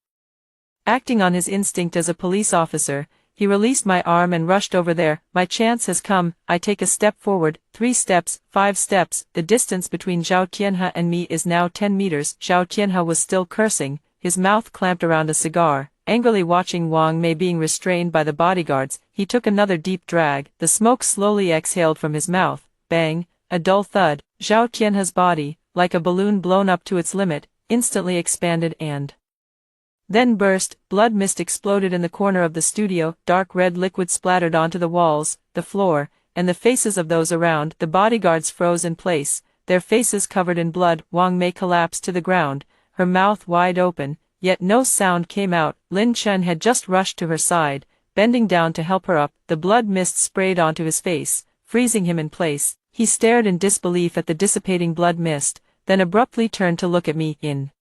Acting on his instinct as a police officer, he released my arm and rushed over there. My chance has come. I take a step forward, 3 steps, 5 steps. The distance between Zhao Tianhe and me is now 10 meters. Zhao Tianhe was still cursing, his mouth clamped around a cigar, angrily watching Wang Mei being restrained by the bodyguards. He took another deep drag. The smoke slowly exhaled from his mouth. Bang, a dull thud. Zhao Tianhe's body, like a balloon blown up to its limit, instantly expanded and then burst. Blood mist exploded in the corner of the studio. Dark red liquid splattered onto the walls, the floor, and the faces of those around. The bodyguards froze in place, their faces covered in blood. Wang Mei collapsed to the ground, her mouth wide open, yet no sound came out. Lin Chen had just rushed to her side, bending down to help her up. The blood mist sprayed onto his face, freezing him in place. He stared in disbelief at the dissipating blood mist, then abruptly turned to look at me. In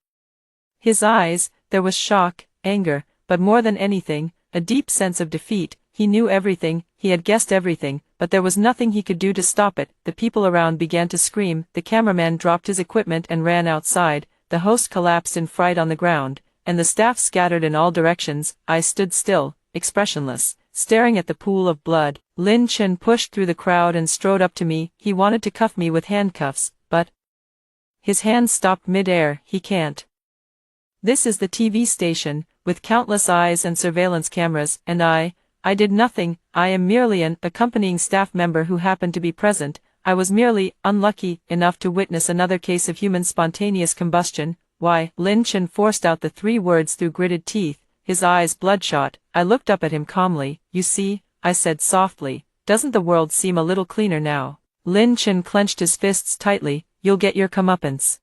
his eyes, there was shock, anger, but more than anything, a deep sense of defeat. He knew everything, he had guessed everything, but there was nothing he could do to stop it. The people around began to scream, the cameraman dropped his equipment and ran outside, the host collapsed in fright on the ground, and the staff scattered in all directions. I stood still, expressionless, staring at the pool of blood. Lin Chen pushed through the crowd and strode up to me. He wanted to cuff me with handcuffs, but his hand stopped mid-air. He can't. This is the TV station, with countless eyes and surveillance cameras, and I did nothing. I am merely an accompanying staff member who happened to be present. I was merely unlucky enough to witness another case of human spontaneous combustion. Why? Lin Chen forced out the 3 words through gritted teeth, his eyes bloodshot. I looked up at him calmly. You see, I said softly, doesn't the world seem a little cleaner now? Lin Chen clenched his fists tightly. You'll get your comeuppance,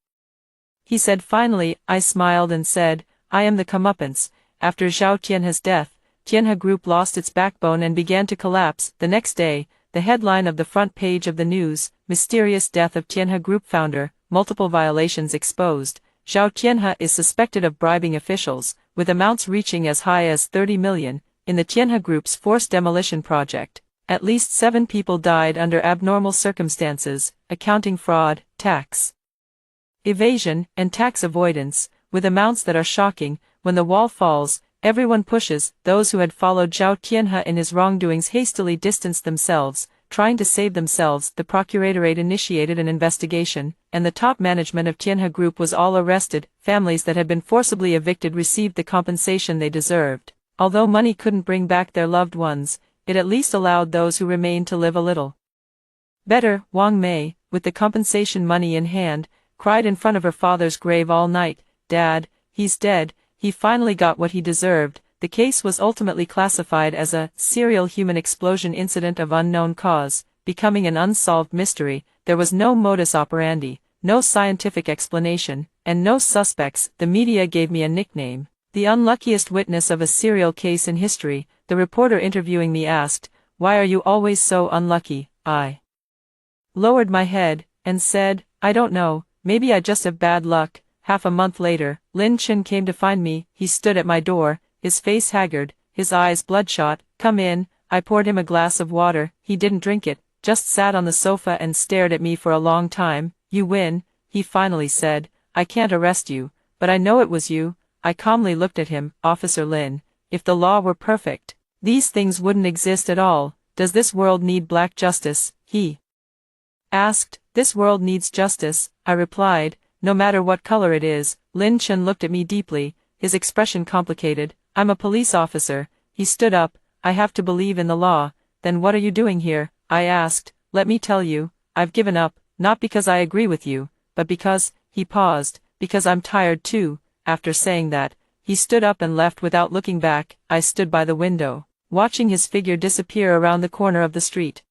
he said finally. I smiled and said, I am the comeuppance. After Zhao Tianhe's death, Tianhe Group lost its backbone and began to collapse. The next day, the headline of the front page of the news, mysterious death of Tianhe Group founder, multiple violations exposed. Zhao Tianhe is suspected of bribing officials, with amounts reaching as high as 30 million, in the Tianhe Group's forced demolition project. At least 7 people died under abnormal circumstances, accounting fraud, tax evasion, and tax avoidance, with amounts that are shocking. When the wall falls, everyone pushes. Those who had followed Zhao Tianhe in his wrongdoings hastily distanced themselves, trying to save themselves. The procuratorate initiated an investigation, and the top management of Tianhe Group was all arrested. Families that had been forcibly evicted received the compensation they deserved. Although money couldn't bring back their loved ones, it at least allowed those who remained to live a little better. Wang Mei, with the compensation money in hand, cried in front of her father's grave all night. Dad, he's dead. He finally got what he deserved. The case was ultimately classified as a serial human explosion incident of unknown cause, becoming an unsolved mystery. There was no modus operandi, no scientific explanation, and no suspects. The media gave me a nickname, the unluckiest witness of a serial case in history. The reporter interviewing me asked, why are you always so unlucky? I lowered my head and said, I don't know, maybe I just have bad luck. Half a month later, Lin Chen came to find me. He stood at my door, his face haggard, his eyes bloodshot. Come in. I poured him a glass of water. He didn't drink it, just sat on the sofa and stared at me for a long time. You win, he finally said. I can't arrest you, but I know it was you. I calmly looked at him. Officer Lin, if the law were perfect, these things wouldn't exist at all. Does this world need black justice? He asked. This world needs justice, I replied, no matter what color it is. Lin Chen looked at me deeply, his expression complicated. I'm a police officer. He stood up. I have to believe in the law. Then what are you doing here? I asked. Let me tell you, I've given up, not because I agree with you, but because, he paused, because I'm tired too. After saying that, he stood up and left without looking back. I stood by the window, watching his figure disappear around the corner of the street.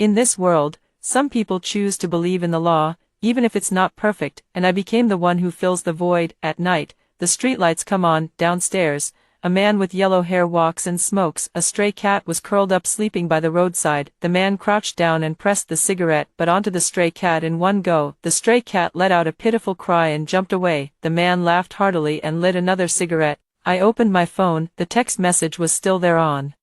In this world, some people choose to believe in the law, even if it's not perfect, and I became the one who fills the void. At night, the streetlights come on. Downstairs, a man with yellow hair walks and smokes. A stray cat was curled up sleeping by the roadside. The man crouched down and pressed the cigarette butt onto the stray cat in one go. The stray cat let out a pitiful cry and jumped away. The man laughed heartily and lit another cigarette. I opened my phone. The text message was still there on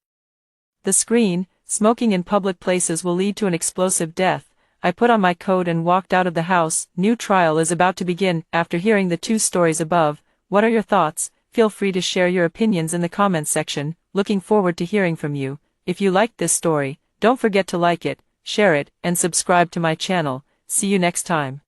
the screen. Smoking in public places will lead to an explosive death. I put on my coat and walked out of the house. New trial is about to begin. After hearing the 2 stories above, What are your thoughts? Feel free to share your opinions in the comments section. Looking forward to hearing from you. If you liked this story, don't forget to like it, share it, and subscribe to my channel. See you next time.